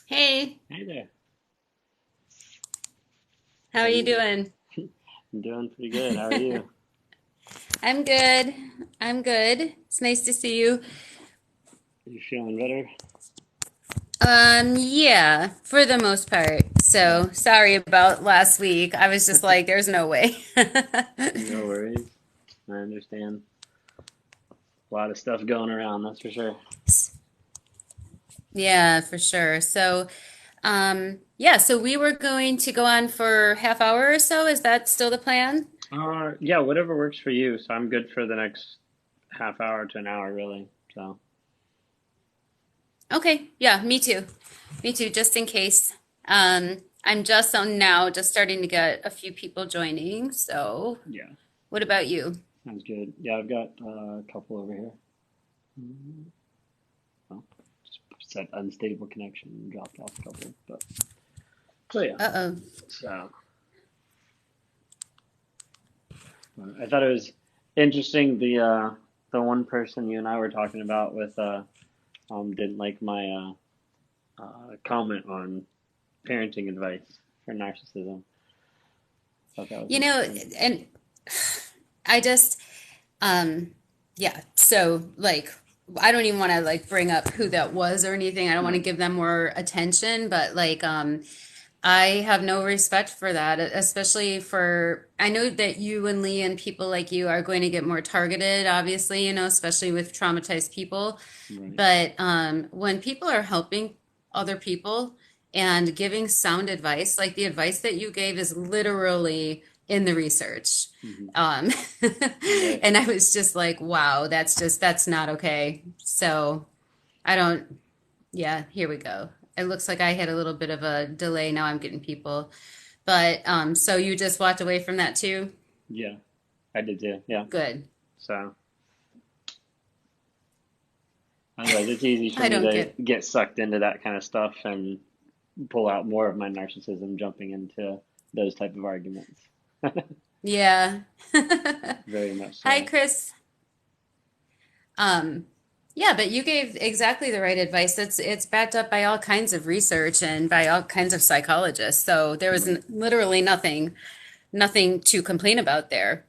Hey, Hey there. how How are you you doing? doing? I'm doing pretty good. How are you? I'm good. I'm good. It's nice to see you. You feeling better? Yeah, for the most part. Yeah. So, sorry about last week. I was just like, there's no way. No worries. I understand. A lot of stuff going around, that's for sure. Yeah, for sure. So, yeah, so we were going to go on for half hour or so. Is that still the plan? Yeah, whatever works for you. So I'm good for the next half hour to an hour, really. So, Okay, yeah, me too. Me too, just in case. I'm just on now, just starting to get a few people joining. So, yeah, what about you? sounds good. Yeah, I've got a couple over here. Mm, Well, just said unstable connection and dropped off a couple, but so yeah. Uh-oh. So I thought it was interesting the one person you and I were talking about with didn't like my comment on parenting advice for narcissism. Thought that was You know, interesting. and I just, um, yeah. So like, I don't even want to like bring up who that was or anything. I don't want to Right. give them more attention, but like, I have no respect for that, especially for, I know that you and Lee and people like you are going to get more targeted, obviously, especially with traumatized people. Right. But when people are helping other people and giving sound advice, like the advice that you gave is literally in the research. Hmm. Um, Right. and I was just like, wow, that's not okay. So I don't, yeah, here we go. It looks like I had a little bit of a delay. Now I'm getting people. But so you just walked away from that too? Yeah, I did too. Yeah. Good. So otherwise, it's easy for I me don't to get, get sucked into that kind of stuff and pull out more of my narcissism jumping into those type of arguments. yeah. Very much Hi, so. Chris. Um, yeah, but you gave exactly the right advice. It's backed up by all kinds of research and by all kinds of psychologists. So there was Right. literally nothing to complain about there.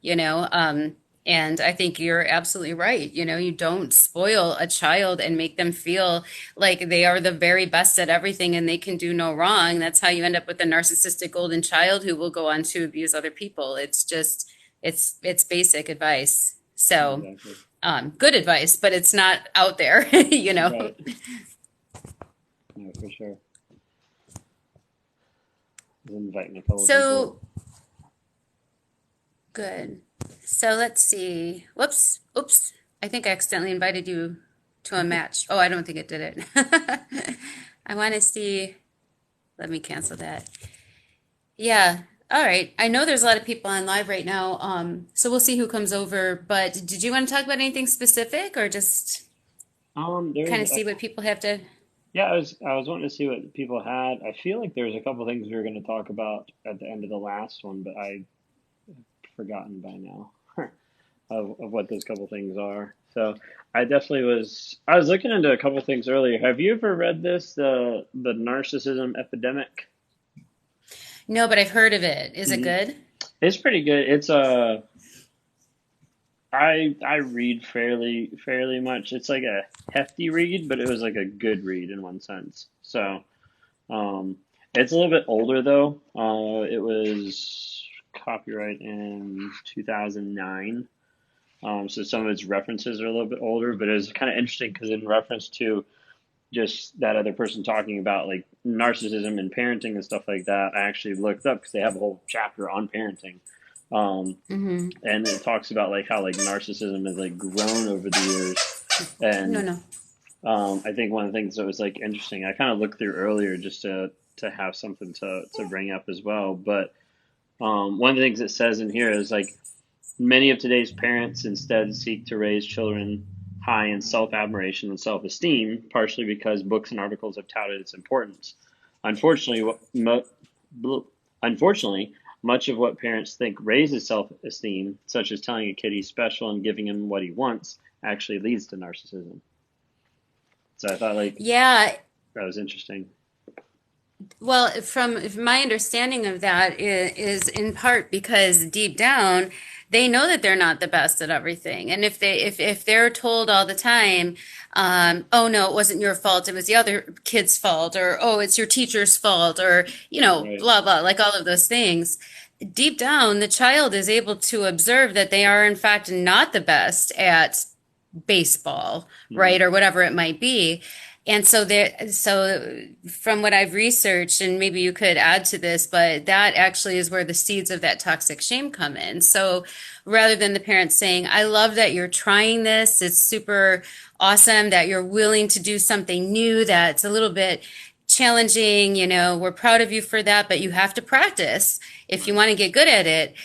And I think you're absolutely right. You don't spoil a child and make them feel like they are the very best at everything and they can do no wrong. That's how you end up with a narcissistic golden child who will go on to abuse other people. It's just, it's basic advice. So, Exactly. good advice, but it's not out there, you know? Right. No, for sure. I was inviting a couple people. So, good. So let's see. Whoops. Oops. I think I accidentally invited you to a match. Oh, I don't think it did it. I want to see. Let me cancel that. Yeah. All right. I know there's a lot of people on live right now. So we'll see who comes over. But did you want to talk about anything specific or just There's kind of see what people have to? Yeah, I was wanting to see what people had. I feel like there's a couple things we were going to talk about at the end of the last one, but I've forgotten by now of what those couple things are. So I was looking into a couple things earlier. Have you ever read this, the narcissism epidemic? No, but I've heard of it. Is it Hmm. good? It's pretty good. I read fairly much. It's like a hefty read, but it was like a good read in one sense. So Um, it's a little bit older though. It was copyright in 2009. So some of its references are a little bit older, but it was kind of interesting because in reference to just that other person talking about like narcissism and parenting and stuff like that, I actually looked up because they have a whole chapter on parenting. Um, Mm-hmm. and it talks about like how like narcissism has like grown over the years. No, And no. I think one of the things that was like interesting, I kind of looked through earlier just to have something to bring up as well. But one of the things it says in here is like many of today's parents instead seek to raise children high in self admiration and self esteem, partially because books and articles have touted its importance. Unfortunately, unfortunately, much of what parents think raises self esteem, such as telling a kid he's special and giving him what he wants, actually leads to narcissism. So I thought like Yeah, that was interesting. Well, from my understanding of that is in part because deep down they know that they're not the best at everything, and if they're told all the time, oh no, it wasn't your fault, it was the other kid's fault, or oh, it's your teacher's fault, or Right. blah blah, like all of those things. Deep down, the child is able to observe that they are in fact not the best at baseball, Hmm. right, or whatever it might be. And so from what I've researched, and maybe you could add to this, but that actually is where the seeds of that toxic shame come in. So rather than the parents saying, I love that you're trying this, it's super awesome that you're willing to do something new that's a little bit challenging, we're proud of you for that, but you have to practice if you Right. want to get good at it.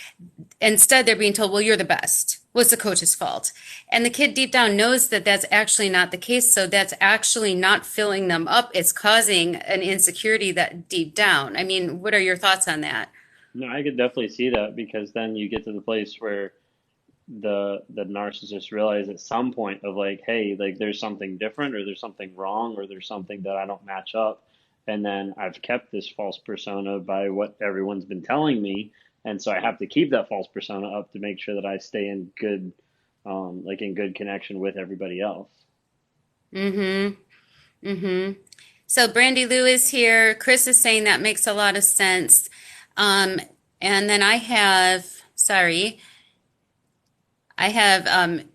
Instead, they're being told, well, you're the best. What's the coach's fault? And the kid deep down knows that that's actually not the case. So that's actually not filling them up. It's causing an insecurity that deep down. I mean, what are your thoughts on that? No, I could definitely see that because then you get to the place where the narcissist realize at some point of like, hey, like there's something different or there's something wrong or there's something that I don't match up. And then I've kept this false persona by what everyone's been telling me. And so I have to keep that false persona up to make sure that I stay in good, like in good connection with everybody else. Mm-hmm. Mm-hmm. So Brandy Lou is here. Chris is saying that makes a lot of sense. Um, and then I have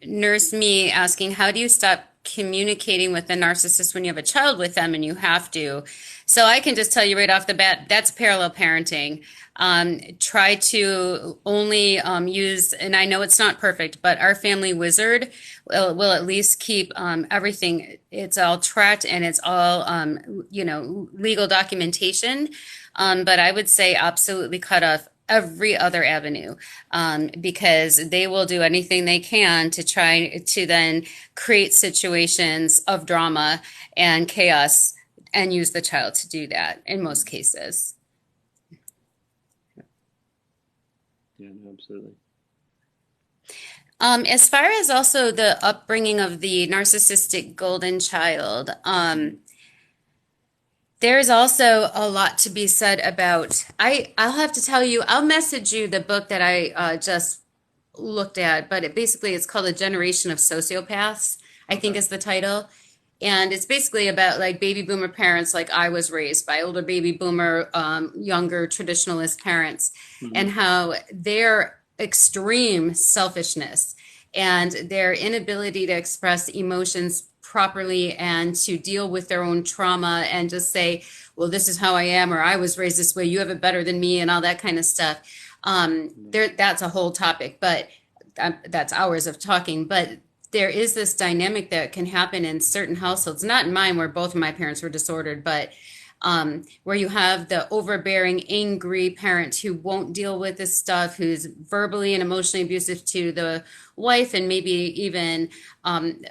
Nurse Me asking, how do you stop communicating with the narcissist when you have a child with them and you have to? So I can just tell you right off the bat, that's parallel parenting. Try to only use, and I know it's not perfect, but our family wizard will at least keep everything. It's all tracked and it's all, legal documentation. But I would say absolutely cut off every other avenue, because they will do anything they can to try to then create situations of drama and chaos and use the child to do that in most cases. Yeah, no, absolutely. As far as also the upbringing of the narcissistic golden child, Mhm. there's also a lot to be said about. I'll have to tell you. I'll message you the book that I just looked at, but it's called A Generation of Sociopaths, I think Okay. is the title. And it's basically about like baby boomer parents, like I was raised by older baby boomer, younger traditionalist parents, Hmm. and how their extreme selfishness and their inability to express emotions properly and to deal with their own trauma and just say, well, this is how I am, or I was raised this way, you have it better than me, and all that kind of stuff. That's a whole topic, but that's hours of talking. But there is this dynamic that can happen in certain households, not in mine where both of my parents were disordered, but where you have the overbearing, angry parent who won't deal with this stuff, who's verbally and emotionally abusive to the wife, and maybe even,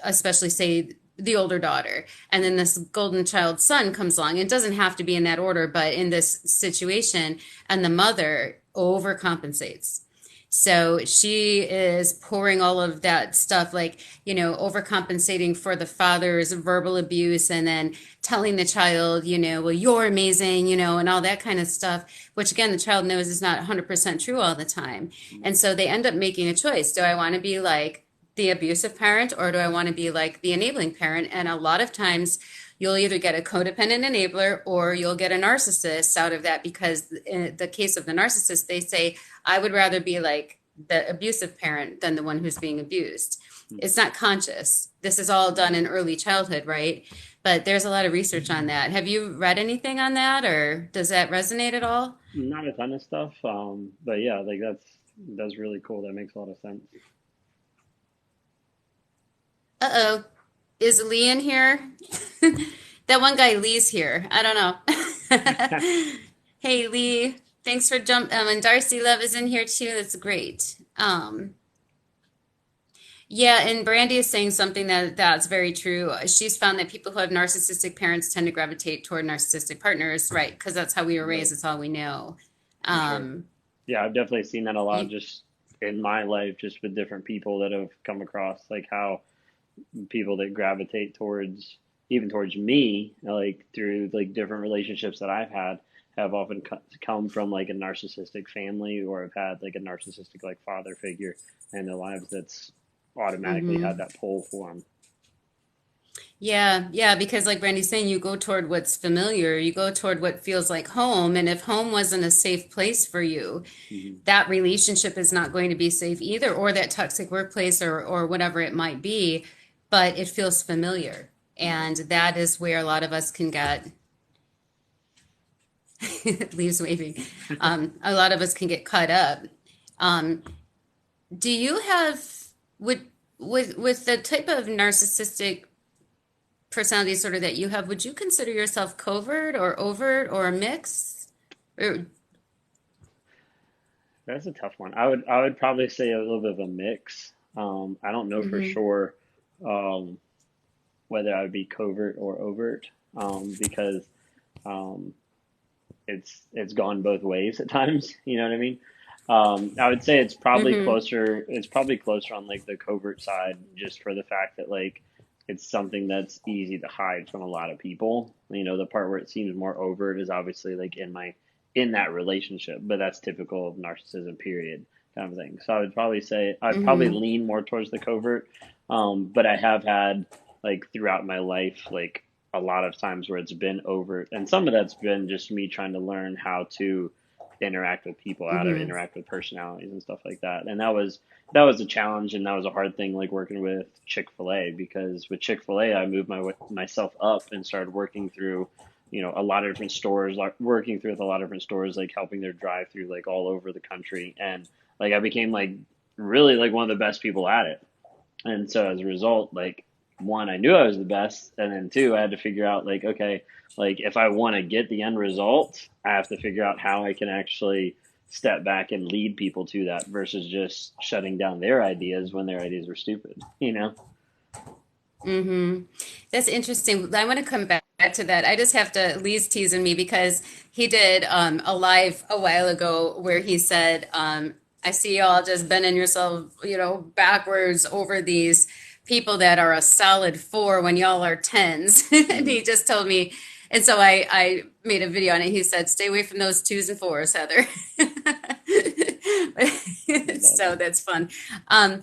especially, say, the older daughter. And then this golden child son comes along. It doesn't have to be in that order, but in this situation, and the mother overcompensates. So she is pouring all of that stuff, like, overcompensating for the father's verbal abuse and then telling the child, well, you're amazing, and all that kind of stuff, which again, the child knows is not 100% true all the time. And so they end up making a choice. Do I want to be like the abusive parent or do I want to be like the enabling parent? And a lot of times, you'll either get a codependent enabler or you'll get a narcissist out of that, because in the case of the narcissist, they say, I would rather be like the abusive parent than the one who's being abused. It's not conscious. This is all done in early childhood, right? But there's a lot of research on that. Have you read anything on that, or does that resonate at all? Not a ton of stuff, but yeah, like that's really cool. That makes a lot of sense. Uh-oh. Is Lee in here? That one guy Lee's here. I don't know. Hey Lee, thanks for and Darcy Love is in here too. That's great. Yeah, and Brandy is saying something that's very true. She's found that people who have narcissistic parents tend to gravitate toward narcissistic partners, right? Because that's how we were raised. Right, It's all we know. for sure. Um, Yeah, I've definitely seen that a lot you, just in my life, just with different people that have come across, like how people that gravitate towards even towards me, like through like different relationships that I've had, have often come from like a narcissistic family, or have had like a narcissistic like father figure in their lives that's automatically had Hmm. that pull for them. Yeah, yeah, because like Brandy's saying, you go toward what's familiar, you go toward what feels like home. And if home wasn't a safe place for you, Hmm. that relationship is not going to be safe either, or that toxic workplace or whatever it might be, but it feels familiar. Right. And that is where a lot of us can get leaves waving. A lot of us can get caught up. Um, do you have would with the type of narcissistic personality disorder that you have, would you consider yourself covert or overt or a mix? Or, That's a tough one. I would probably say a little bit of a mix. I don't know for mhm, sure um, whether I would be covert or overt, because um, it's gone both ways at times. You know what I mean? I would say it's probably mhm, closer. It's probably closer on like the covert side, just for the fact that like it's something that's easy to hide from a lot of people. You know, the part where it seems more overt is obviously like in that relationship, but that's typical of narcissism, period, kind of thing. So I would probably say I'd probably mhm, lean more towards the covert, but I have had like throughout my life like a lot of times where it's been overt, and some of that's been just me trying to learn how to interact with people, how to mhm, interact with personalities and stuff like that. And that was a challenge, and that was a hard thing, like working with Chick-fil-A, because with Chick-fil-A I moved myself up and started working through, a lot of different stores, like working through with a lot of different stores, like helping their drive through like all over the country. And like I became like really like one of the best people at it. And so as a result, like one, I knew I was the best, and then two, I had to figure out like, okay, like if I want to get the end result, I have to figure out how I can actually step back and lead people to that versus just shutting down their ideas when their ideas were stupid, you know? mhm. That's interesting. I want to come back to that. I just have to, Lee's teasing me because he did a live a while ago where he said, I see y'all just bending yourself, backwards over these people that are a solid four when y'all are tens. And Hmm. he just told me, and so I made a video on it. He said, stay away from those twos and fours, Heather. That's So awesome. that's fun. Um,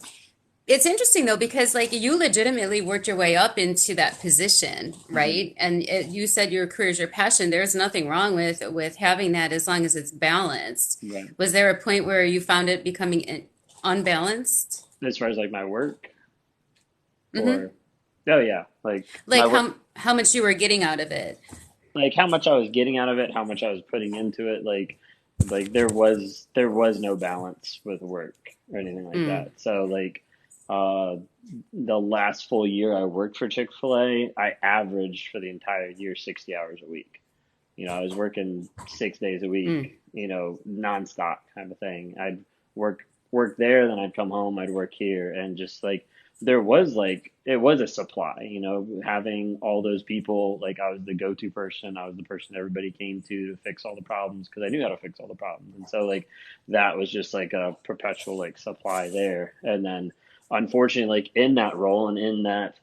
it's interesting though, because like you legitimately worked your way up into that position, Hmm. right? And you said your career is your passion. There's nothing wrong with having that as long as it's balanced. Right. Was there a point where you found it becoming unbalanced? As far as like my work, Hmm. or, oh yeah, like my Like work, how much you were getting out of it? like how much I was getting out of it, how much I was putting into it, like there was no balance with work or anything like Mm, that. So like uh the last full year I worked for Chick-fil-A, I averaged for the entire year 60 hours a week. I was working 6 days a week, mm, nonstop kind of thing. I'd work there, then I'd come home, I'd work here, and just there was like it was a supply, having all those people. Like I was the go-to person, I was the person everybody came to fix all the problems because I knew how to fix all the problems, and so like that was just like a perpetual like supply there. And then unfortunately, like in that role and in that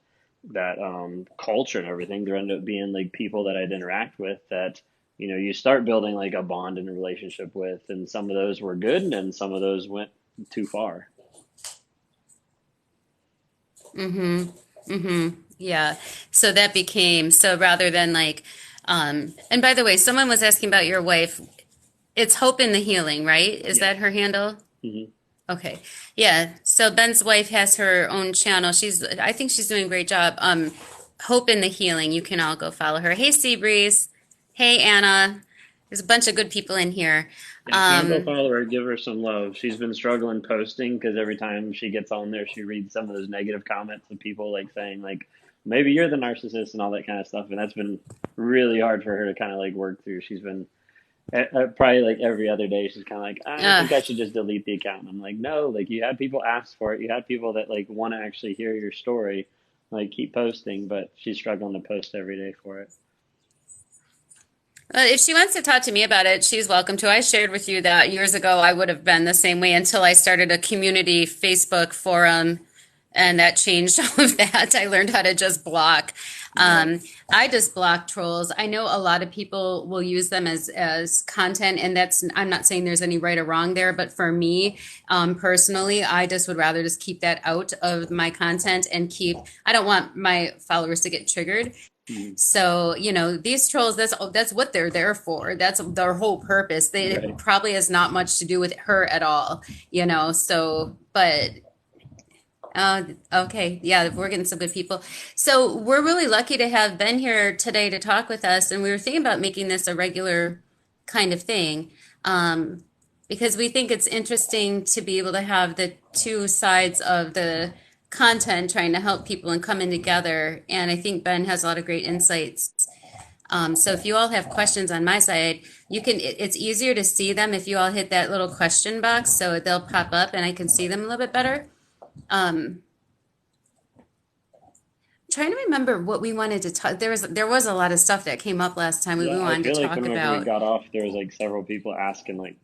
culture and everything, there ended up being like people that I'd interact with that you start building like a bond and a relationship with, and some of those were good, and some of those went too far. mm-hmm, mm-hmm. Yeah. So that became so rather than like, and by the way, someone was asking about your wife. It's Hope in the Healing, right? Is Yes. that her handle? Hmm. Okay. Yeah. So Ben's wife has her own channel. I think she's doing a great job. Hope in the Healing. You can all go follow her. Hey, Seabreeze. Hey, Anna. There's a bunch of good people in here. Yeah, if you don't go Um, follow her, give her some love. She's been struggling posting because every time she gets on there, she reads some of those negative comments of people like saying like maybe you're the narcissist and all that kind of stuff, and that's been really hard for her to kind of like work through. She's been probably like every other day she's kind of like, I uh, think I should just delete the account. And I'm like, no, like you had people ask for it, you had people that like want to actually hear your story, like keep posting. But she's struggling to post every day for it. if she wants to talk to me about it, she's welcome to. I shared with you that years ago I would have been the same way until I started a community Facebook forum and that changed all of that. I learned how to just block. Yeah. Um, I just block trolls. I know a lot of people will use them as content, and that's I'm not saying there's any right or wrong there, but for me, personally, I just would rather just keep that out of my content and keep. I don't want my followers to get triggered. Mhm. So, these trolls, that's what they're there for. That's their whole purpose. It Right. probably has not much to do with her at all. So, but okay, yeah, we're getting some good people. So we're really lucky to have Ben here today to talk with us, and we were thinking about making this a regular kind of thing, um, because we think it's interesting to be able to have the two sides of the content trying to help people and coming together. And I think Ben has a lot of great insights. So if you all have questions on my side, it's easier to see them if you all hit that little question box, so they'll pop up and I can see them a little bit better. Um, Trying to remember what we wanted to talk. There was a lot of stuff that came up last time we Yeah, I wanted to feel like talk whenever we about. got off, there was like several people asking like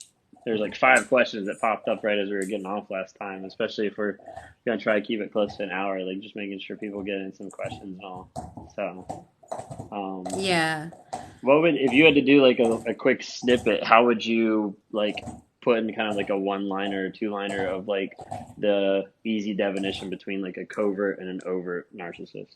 there's like 5 questions that popped up right as we were getting off last time, especially if we're gonna try to keep it close to an hour, like just making sure people get in some questions and all. So, um, Yeah. what would if you had to do like a quick snippet, how would you like put in kind of like a one-liner or two-liner of like the easy definition between like a covert and an overt narcissist?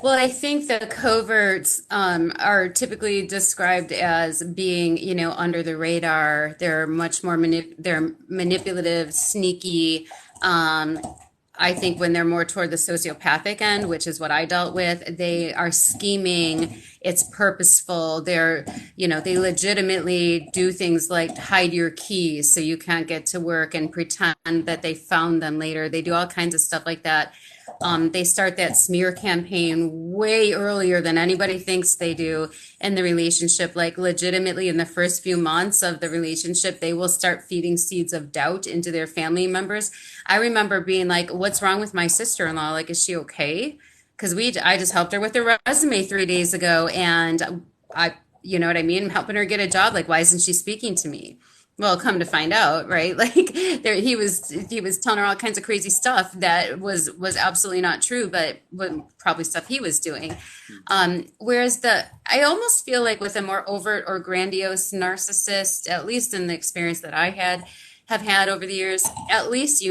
Well, I think the coverts are typically described as being, under the radar. They're much more they're manipulative, sneaky. Um, I think when they're more toward the sociopathic end, which is what I dealt with, they are scheming. It's purposeful. They legitimately do things like hide your keys so you can't get to work and pretend that they found them later. They do all kinds of stuff like that. They start that smear campaign way earlier than anybody thinks they do in the relationship. Like, legitimately, in the first few months of the relationship, they will start feeding seeds of doubt into their family members. I remember being like, "What's wrong with my sister-in-law? Like, is she okay?" Because I just helped her with her resume 3 days ago, and you know what I mean, I'm helping her get a job. Like, why isn't she speaking to me? Well, come to find out, right? Like, he was telling her all kinds of crazy stuff that was absolutely not true, but probably stuff he was doing. Whereas I almost feel like with a more overt or grandiose narcissist, at least in the experience that I have had over the years, at least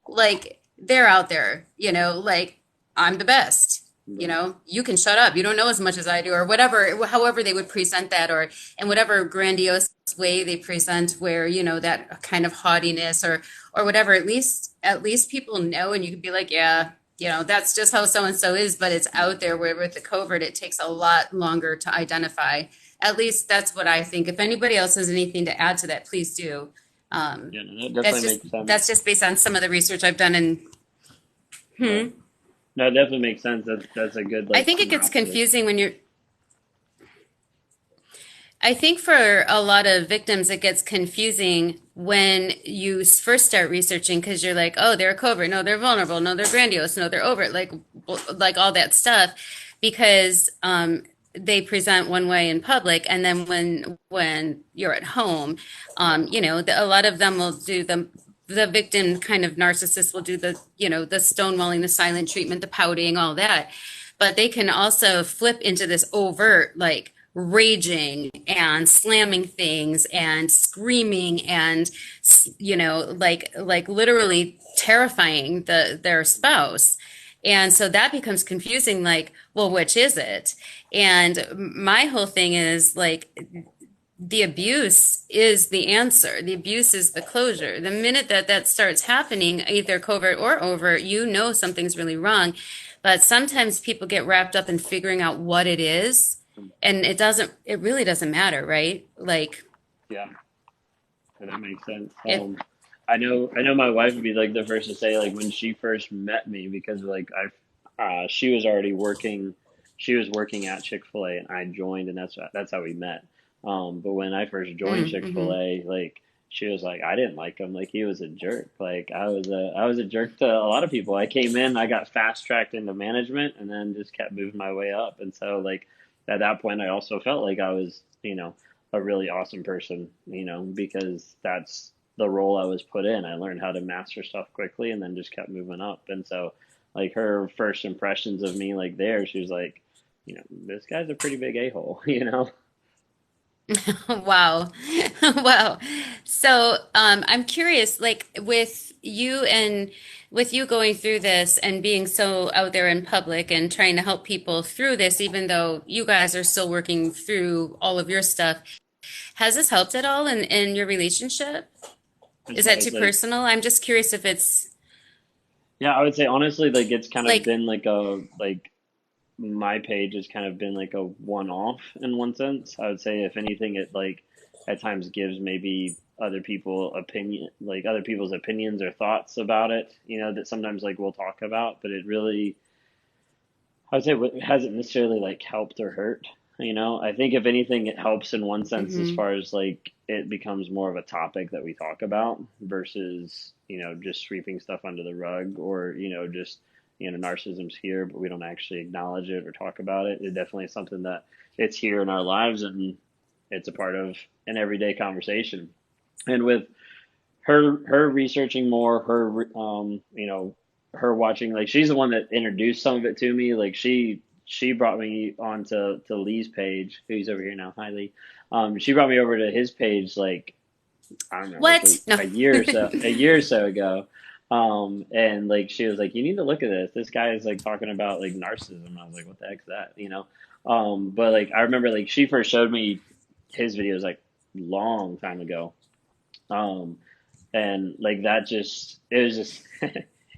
like, they're out there, like, I'm the best. Right. You can shut up. You don't know as much as I do, or whatever, however they would present that, or in whatever grandiose way they present, where, that kind of haughtiness or whatever. At least people know, and you can be like, yeah, that's just how so and so is, but it's out there. Where with the covert, it takes a lot longer to identify. At least that's what I think. If anybody else has anything to add to that, please do. Um, Yeah, no, that that's definitely just makes sense. that's just based on some of the research I've done, and Right. No, it definitely makes sense. That's a good I like think it gets synopsis. confusing when you're. I think for a lot of victims, it gets confusing when you first start researching, because you're like, oh, they're covert, no, they're vulnerable, no, they're grandiose, no, they're overt, like all that stuff, because they present one way in public, and then when you're at home, a lot of them will do the victim kind of narcissist will do the stonewalling, the silent treatment, the pouting, all that. But they can also flip into this overt, like, raging and slamming things and screaming and, like literally terrifying their spouse. And so that becomes confusing, like, well, which is it? And my whole thing is like, the abuse is the answer. The abuse is the closure. The minute that starts happening, either covert or overt, something's really wrong. But sometimes people get wrapped up in figuring out what it is, and it really doesn't matter, right? Like, Yeah, that makes sense. it, I know my wife would be like the first to say like when she first met me because like she was already working, she was working at Chick-fil-A and I joined and that's how we met. But when I first joined mm-hmm. Chick-fil-A, like she was like I didn't like him, like he was a jerk. Like I was a jerk to a lot of people. I came in, I got fast tracked into management and then just kept moving my way up. And so like at that point, I also felt like I was a really awesome person, because the role I was put in. I learned how to master stuff quickly and then just kept moving up. And so like her first impressions of me like there, she was like, this guy's a pretty big a-hole, you know? Wow. Wow. So, I'm curious, like with you going through this and being so out there in public and trying to help people through this, even though you guys are still working through all of your stuff, has this helped at all in your relationship? As Is far that as too like, personal? I'm just curious if it's yeah, I would say honestly, like it's kind of like, been like my page has kind of been like a one-off in one sense. I would say if anything, it like at times gives maybe other people's opinions or thoughts about it, that sometimes like we'll talk about, but it really, I would say it hasn't necessarily like helped or hurt. I think if anything, it helps in one sense as mhm. far as like it becomes more of a topic that we talk about versus, just sweeping stuff under the rug or, just, narcissism's here, but we don't actually acknowledge it or talk about it. It definitely is something that it's here in our lives and it's a part of an everyday conversation. And with her researching more, her watching, like she's the one that introduced some of it to me. Like she brought me onto to Lee's page, who's over here now. Hi Lee. She brought me over to his page like I don't know, like What? No. a year or so ago. And like she was like, you need to look at this. This guy is like talking about like narcissism. I was like, what the heck's that? But like I remember like she first showed me his videos like long time ago. Um, and like that just it was just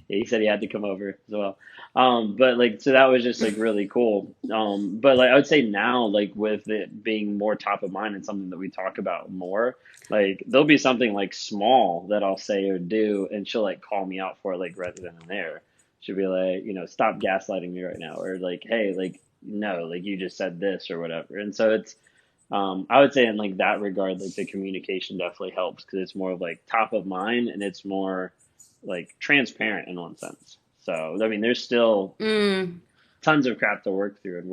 he said he had to come over as well. But like so that was just like really cool. But like I would say now like with it being more top of mind and something that we talk about more, like there'll be something like small that I'll say or do and she'll like call me out for it like right then and there. She'll be like, stop gaslighting me right now, or like, hey, like no, like you just said this or whatever. And so it's I would say in like that regard, like the communication definitely helps because it's more of like top of mind and it's more like transparent in one sense. So I mean, there's still Mm. tons of crap to work through, and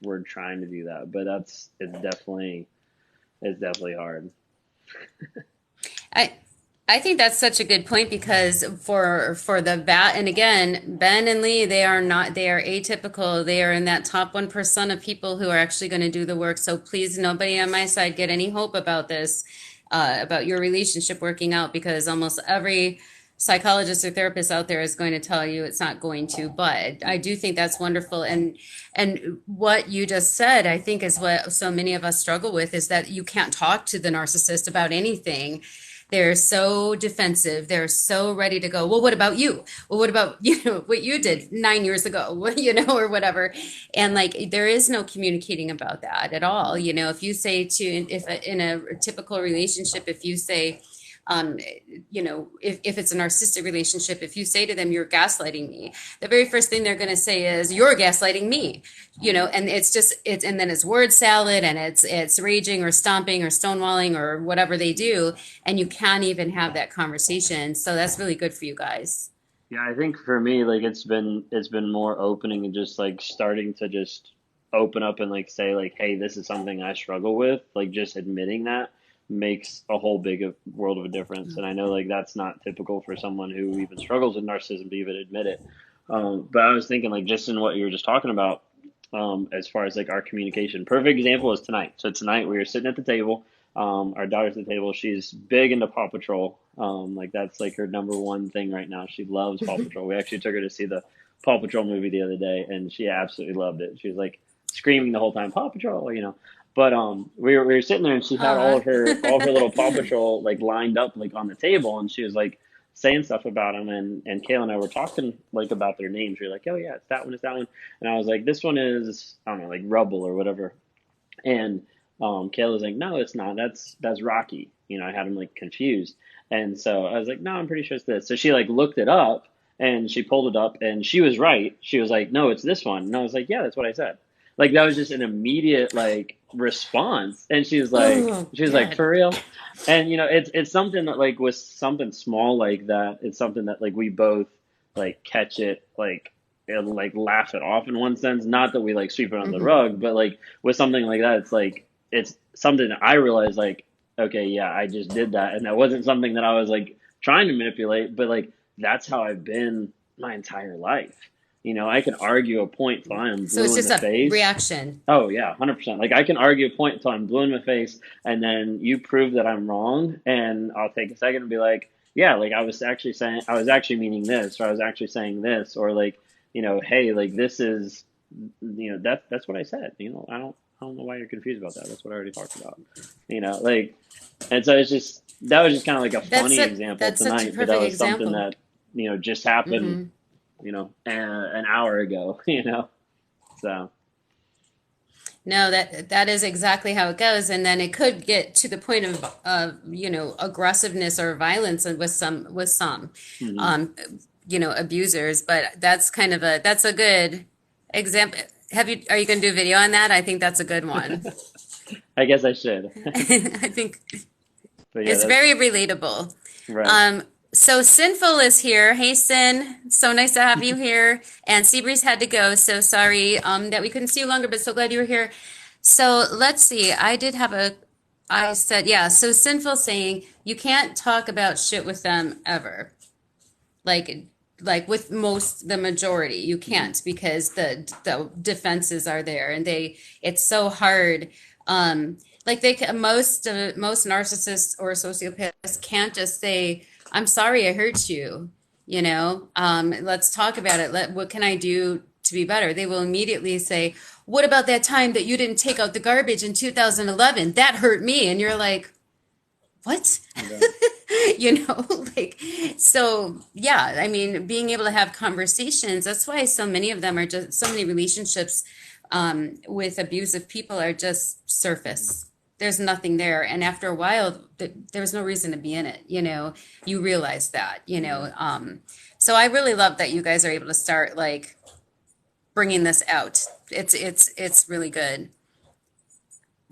we're trying to do that. But it's definitely hard. I I think that's such a good point because for the bat and again, Ben and Lee, they are atypical. They are in that top 1% of people who are actually going to do the work. So please, nobody on my side get any hope about this, about your relationship working out because almost every psychologist or therapist out there is going to tell you it's not going to. But I do think that's wonderful. And what you just said, I think is what so many of us struggle with is that you can't talk to the narcissist about anything. They're so defensive. They're so ready to go. Well, what about you? Well, what about what you did 9 years ago? Or whatever. And like there is no communicating about that at all. If you say to if in a typical relationship, if you say, if it's a narcissistic relationship, if you say to them, you're gaslighting me, the very first thing they're going to say is, you're gaslighting me, and and then it's word salad and it's raging or stomping or stonewalling or whatever they do. And you can't even have that conversation. So that's really good for you guys. Yeah, I think for me, like it's been more opening and just like starting to just open up and like say like, hey, this is something I struggle with. Like just admitting that makes a whole world of a difference. And I know like that's not typical for someone who even struggles with narcissism to even admit it. But I was thinking like just in what you were just talking about, as far as like our communication. Perfect example is tonight. So tonight we were sitting at the table. Our daughter's at the table. She's big into Paw Patrol. Like that's like her number one thing right now. She loves Paw Patrol. We actually took her to see the Paw Patrol movie the other day, and she absolutely loved it. She was like screaming the whole time, "Paw Patrol!" But we were sitting there, and she had Uh, all of her little Paw Patrol like lined up like on the table, and she was like saying stuff about them, and Kayla and I were talking like about their names. We were like, "Oh yeah, it's that one," and I was like, "This one is I don't know, like Rubble or whatever," and Kayla was like, "No, it's not. That's Rocky." I had him like confused, and so I was like, "No, I'm pretty sure it's this." So she like looked it up, and she pulled it up, and she was right. She was like, "No, it's this one," and I was like, "Yeah, that's what I said." Like that was just an immediate like response, and oh she was like, God. "For real?" And it's something that like with something small like that, it's something that like we both like catch it like and like laugh it off in one sense. Not that we like sweep it under the Mhm. rug, but like with something like that, it's like it's something that I realize like. okay, yeah, I just did that, and that wasn't something that I was like trying to manipulate, but like that's how I've been my entire life. I can argue a point till I am So blue it's in just the a face. reaction. Oh yeah, 100%. Like I can argue a point until I'm blue in the face, and then you prove that I'm wrong, and I'll take a second and be like, yeah, like I was actually meaning this, or I was actually saying this, or like, hey, like this is, that's what I said. I don't know why you're confused about that. That's what I already talked about. Like, and so that was just kind of like a funny example That's such a tonight, but that perfect was something example. that just happened, Hmm. an hour ago. So. No, that is exactly how it goes, and then it could get to the point of aggressiveness or violence with some Mhm. um, abusers. But that's a good example. Are you going to do a video on that? I think that's a good one. I guess I should. I think But yeah, it's that's very relatable. right. Um, so Sinful is here. Hey Sin, so nice to have you here. And Seabreeze had to go, so sorry that we couldn't see you longer, but so glad you were here. So let's see. I said, yeah. So Sinful saying you can't talk about shit with them ever. Like, like with the majority, you Mhm. can't because the defenses are there, and it's so hard. Like most narcissists or sociopaths can't just say, "I'm sorry, I hurt you." Let's talk about it. What can I do to be better? They will immediately say, "What about that time that you didn't take out the garbage in 2011? That hurt me." And you're like, what? Right. like, so yeah, I mean, being able to have conversations, that's why so many of them are just, so many relationships with abusive people are just surface. There's nothing there. And after a while, there's no reason to be in it. You realize that, Yeah. so I really love that you guys are able to start like bringing this out. It's really good.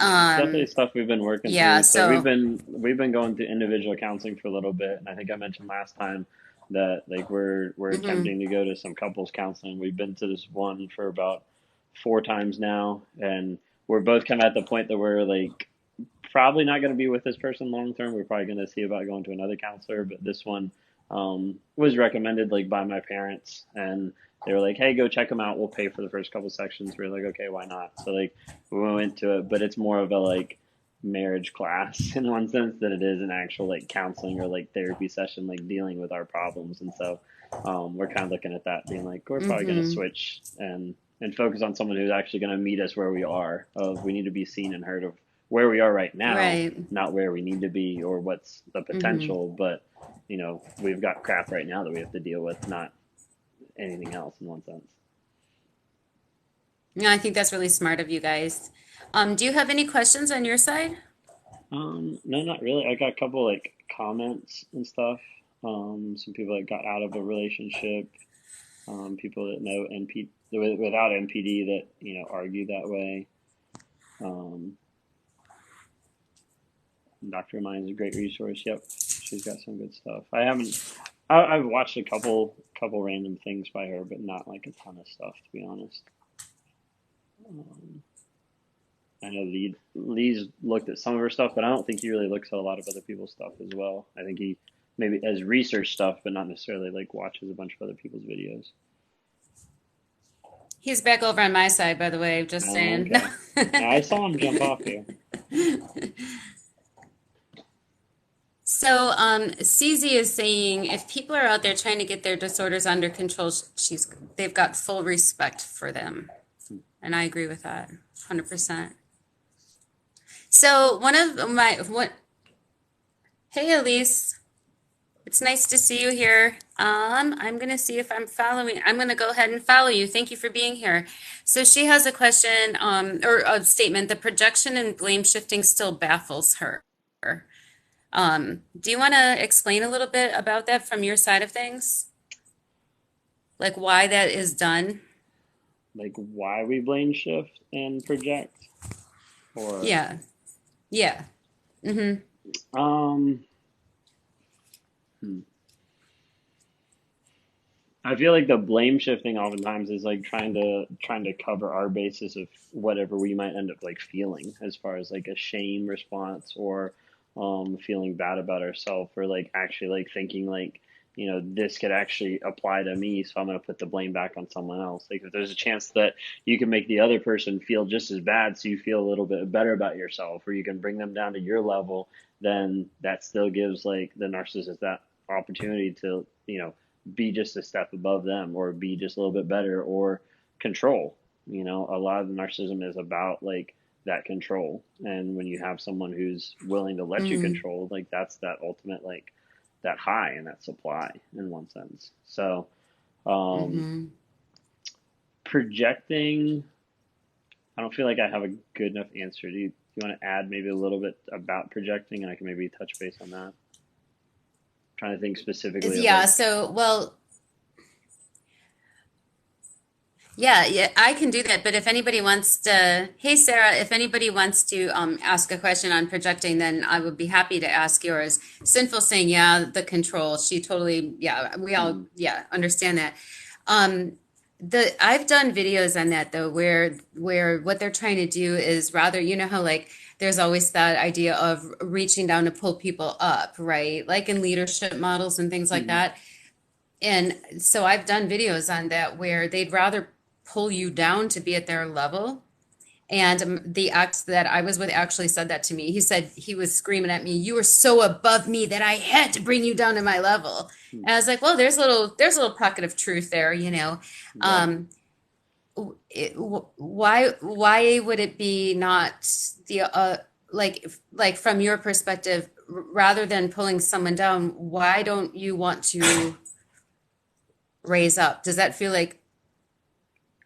Yeah, it's definitely Um, stuff we've been working yeah, through. So so, we've been going through individual counseling for a little bit, and I think I mentioned last time that like we're mhm. attempting to go to some couples counseling. We've been to this one for about 4 times now, and we're both kind of at the point that we're like probably not going to be with this person long term. We're probably going to see about going to another counselor, but this one was recommended like by my parents, and they were like, "Hey, go check them out. We'll pay for the first couple sections." We are like, "Okay, why not?" So like we went to it, but it's more of a like marriage class in one sense than it is an actual like counseling or like therapy session, like dealing with our problems. And so we're kind of looking at that, being like, we're probably going to Mhm. switch and focus on someone who's actually going to meet us where we are. Of we need to be seen and heard of where we are right now, Right. not where we need to be or what's the Hmm. potential. But we've got crap right now that we have to deal with, not anything else in one sense. No, I think that's really smart of you guys. Do you have any questions on your side? No, not really. I got a couple like comments and stuff. Some people that got out of a relationship, people that know without NPD that argue that way. Um, Dr. Mind is a great resource. Yep, she's got some good stuff. I've watched a couple random things by her, but not like a ton of stuff to be honest. Um, I know Lee's looked at some of her stuff, but I don't think he really looks at a lot of other people's stuff as well. I think he maybe has research stuff, but not necessarily like watches a bunch of other people's videos. He's back over on my side, by the way, just Oh, saying. okay. I saw him jump off here. So, CZ is saying if people are out there trying to get their disorders under control, they've got full respect for them. And I agree with that 100%. So, hey, Elise. It's nice to see you here. I'm going to see if I'm going to go ahead and follow you. Thank you for being here. So she has a question, or a statement. The projection and blame shifting still baffles her. Do you want to explain a little bit about that from your side of things? Like why that is done? Like why we blame shift and project, or Yeah. Yeah. Mm-hmm. um, hmm. I feel like the blame shifting oftentimes is like trying to cover our basis of whatever we might end up like feeling as far as like a shame response or feeling bad about ourselves, or like actually like thinking like, this could actually apply to me, so I'm going to put the blame back on someone else. Like if there's a chance that you can make the other person feel just as bad, so you feel a little bit better about yourself, or you can bring them down to your level, then that still gives like the narcissist that opportunity to, be just a step above them, or be just a little bit better, or control. A lot of the narcissism is about like that control. And when you have someone who's willing to let you Mm, control, like that's that ultimate, like that high and that supply in one sense. So, um, mm-hmm. projecting, I don't feel like I have a good enough answer. Do you want to add maybe a little bit about projecting, and I can maybe touch base on that? I'm trying to think specifically of Yeah, like, so, well, yeah, yeah, I can do that. But if anybody wants to, hey Sarah, if anybody wants to ask a question on projecting, then I would be happy to ask yours. Sinful saying, yeah, the control. She totally, yeah, we all, mm, yeah, understand that. Um, I've done videos on that though, where what they're trying to do is rather, you know how like there's always that idea of reaching down to pull people up, right? Like in leadership models and things like mm, that. And so I've done videos on that where they'd rather pull you down to be at their level. And the ex that I was with actually said that to me. He said he was screaming at me, "You were so above me that I had to bring you down to my level." mm, And I was like, "Well, there's a little pocket of truth there, you know." yeah, Um, why would it be not the like from your perspective, rather than pulling someone down, why don't you want to raise up? Does that feel like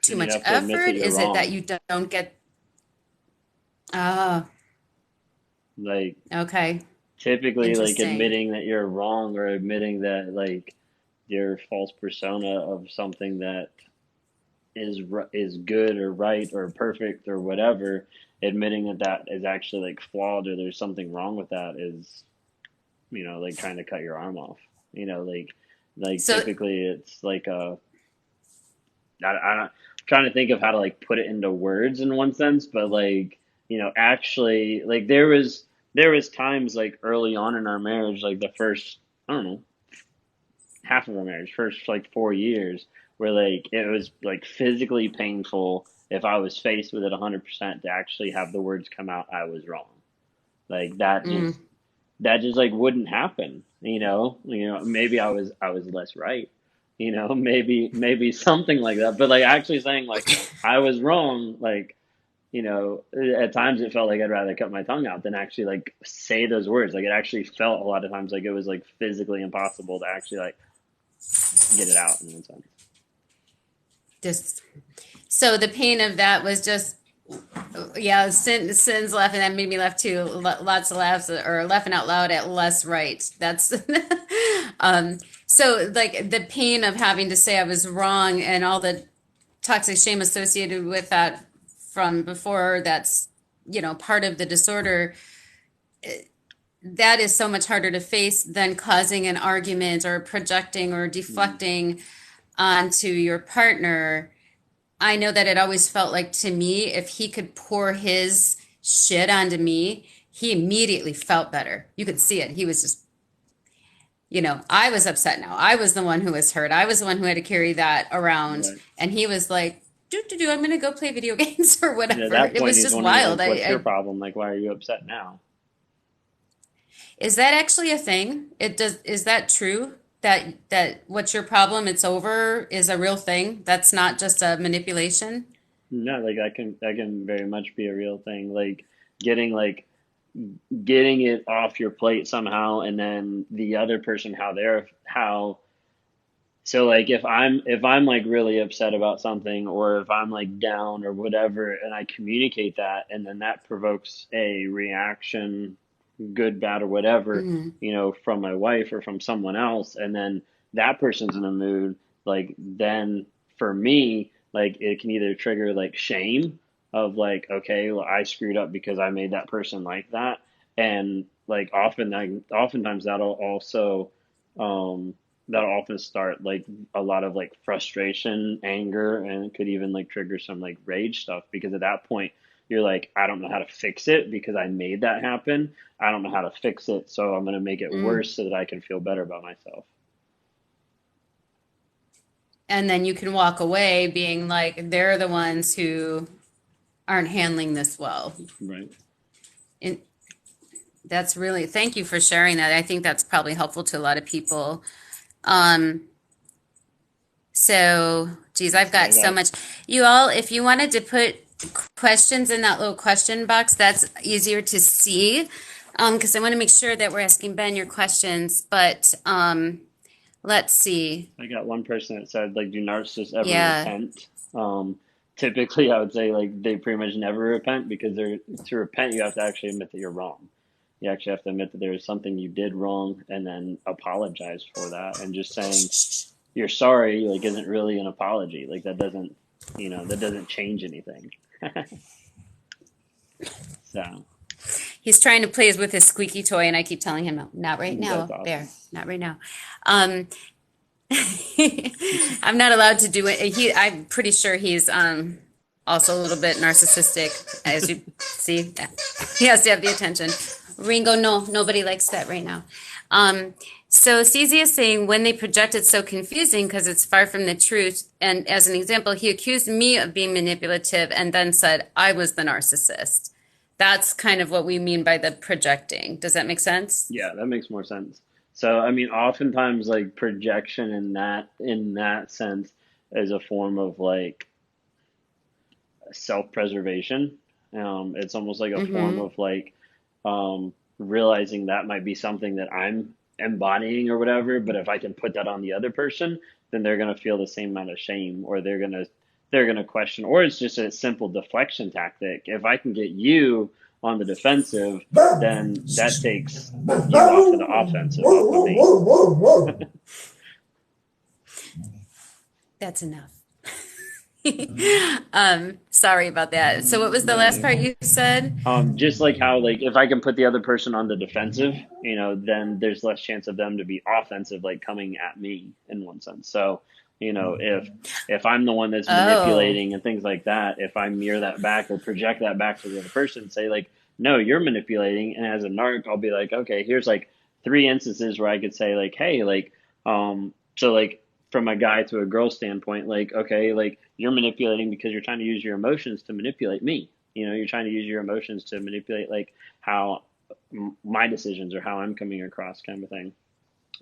too because you'd much have to admit that effort? you're Is it that wrong. you don't get, ah, Like okay, typically, like interesting. admitting that you're wrong, or admitting that like your false persona of something that is good or right or perfect or whatever, admitting that that is actually like flawed, or there's something wrong with that, is, like trying to cut your arm off. Like So, typically it's like I'm trying to think of how to like put it into words in one sense, but like, actually like there was times like early on in our marriage, like the first, I don't know, half of our marriage, first like 4 years, where like it was like physically painful if I was faced with it 100% to actually have the words come out, I was wrong. Like mm, that just like wouldn't happen. Maybe I was less right. Maybe something like that. But like actually saying like I was wrong, like, at times it felt like I'd rather cut my tongue out than actually like say those words. Like it actually felt a lot of times like it was like physically impossible to actually like get it out in one sense. just so the pain of that was just, yeah, sins laughing. That made me laugh too. Lots of laughs, or laughing out loud at less right. That's um so like the pain of having to say I was wrong and all the toxic shame associated with that from before, that's, part of the disorder. That is so much harder to face than causing an argument or projecting or Mm, deflecting onto your partner. I know that it always felt like to me, if he could pour his shit onto me, he immediately felt better. You could see it. He was just, I was upset now. I was the one who was hurt. I was the one who had to carry that around. right. And he was like, do, I'm going to go play video games or And at whatever. that It point, was he's just wondering like, wild. what's your problem? Like, why are you upset now? Is that actually a thing? Is that true? That what's your problem? It's over is a real thing. That's not just a manipulation. No, like that can very much be a real thing. Like getting like getting it off your plate somehow, and then the other person, how. So like if I'm like really upset about something, or if I'm like down or whatever, and I communicate that, and then that provokes a reaction, good, bad, or whatever, Mm, from my wife or from someone else, and then that person's in a mood, like then for me, like it can either trigger like shame of like, okay, well, I screwed up because I made that person like that, and like oftentimes um, that'll often start like a lot of like frustration, anger, and it could even like trigger some like rage stuff, because at that point, you're like, I don't know how to fix it because I made that happen. I don't know how to fix it, so I'm going to make it Mm. worse so that I can feel better about myself. And then you can walk away being like, they're the ones who aren't handling this well. Right. And that's really, thank you for sharing that. I think that's probably helpful to a lot of people. Um, so, geez, I've So I got so got much. You all, if you wanted to put questions in that little question box, that's easier to see. Because I want to make sure that we're asking Ben your questions. But let's see. I got one person that said, like, do narcissists ever Yeah. repent? Typically, I would say like they pretty much never repent because they're to repent, you have to actually admit that you're wrong. You actually have to admit that there was something you did wrong and then apologize for that. And just saying you're sorry, like, isn't really an apology. Like, that doesn't, that doesn't change anything. So He's trying to play with his squeaky toy, and I keep telling him, "No, not right that's now, Bear, awesome. not right now." Um, I'm not allowed to do it. I'm pretty sure he's also a little bit narcissistic, as you see. He has to have the attention. Ringo, no, nobody likes that right now. Um, so CZ is saying when they project it's so confusing because it's far from the truth. And as an example, he accused me of being manipulative and then said I was the narcissist. That's kind of what we mean by the projecting. Does that make sense? Yeah, that makes more sense. So, I mean, oftentimes like projection in that sense is a form of like self-preservation. It's almost like a form Mm-hmm. of like realizing that might be something that I'm embodying or whatever, but if I can put that on the other person, then they're gonna feel the same amount of shame, or they're gonna question, or it's just a simple deflection tactic. If I can get you on the defensive, then that takes you off to the offensive off of me. That's enough. Sorry about that. So what was the No, last you're part fine. you said? Just like how, like, if I can put the other person on the defensive, then there's less chance of them to be offensive, like coming at me in one sense. So, if I'm the one that's Oh. manipulating and things like that, if I mirror that back or project that back to the other person, say like, no, you're manipulating, and as a narc, I'll be like, okay, here's like three instances where I could say like, hey, like, so like from a guy to a girl standpoint, like, okay, like you're manipulating because you're trying to use your emotions to manipulate me. You're trying to use your emotions to manipulate like how my decisions or how I'm coming across, kind of thing.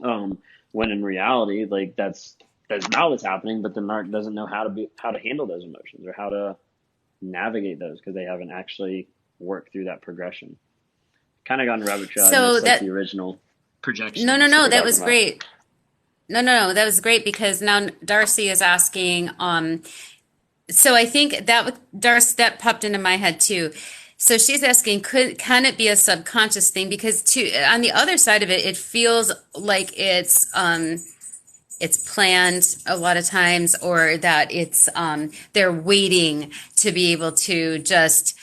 um when in reality, like, that's not what's happening, but the narc doesn't know how to handle those emotions or how to navigate those because they haven't actually worked through that progression. Kind of gone rabbit trail. I So missed like the that original no, no, projections that no, we're that talking was about. great. No, no, no, that was great because now Darcy is asking, so I think that Darcy that popped into my head too. So she's asking, can it be a subconscious thing? Because on the other side of it, it feels like it's planned a lot of times, or that it's they're waiting to be able to just,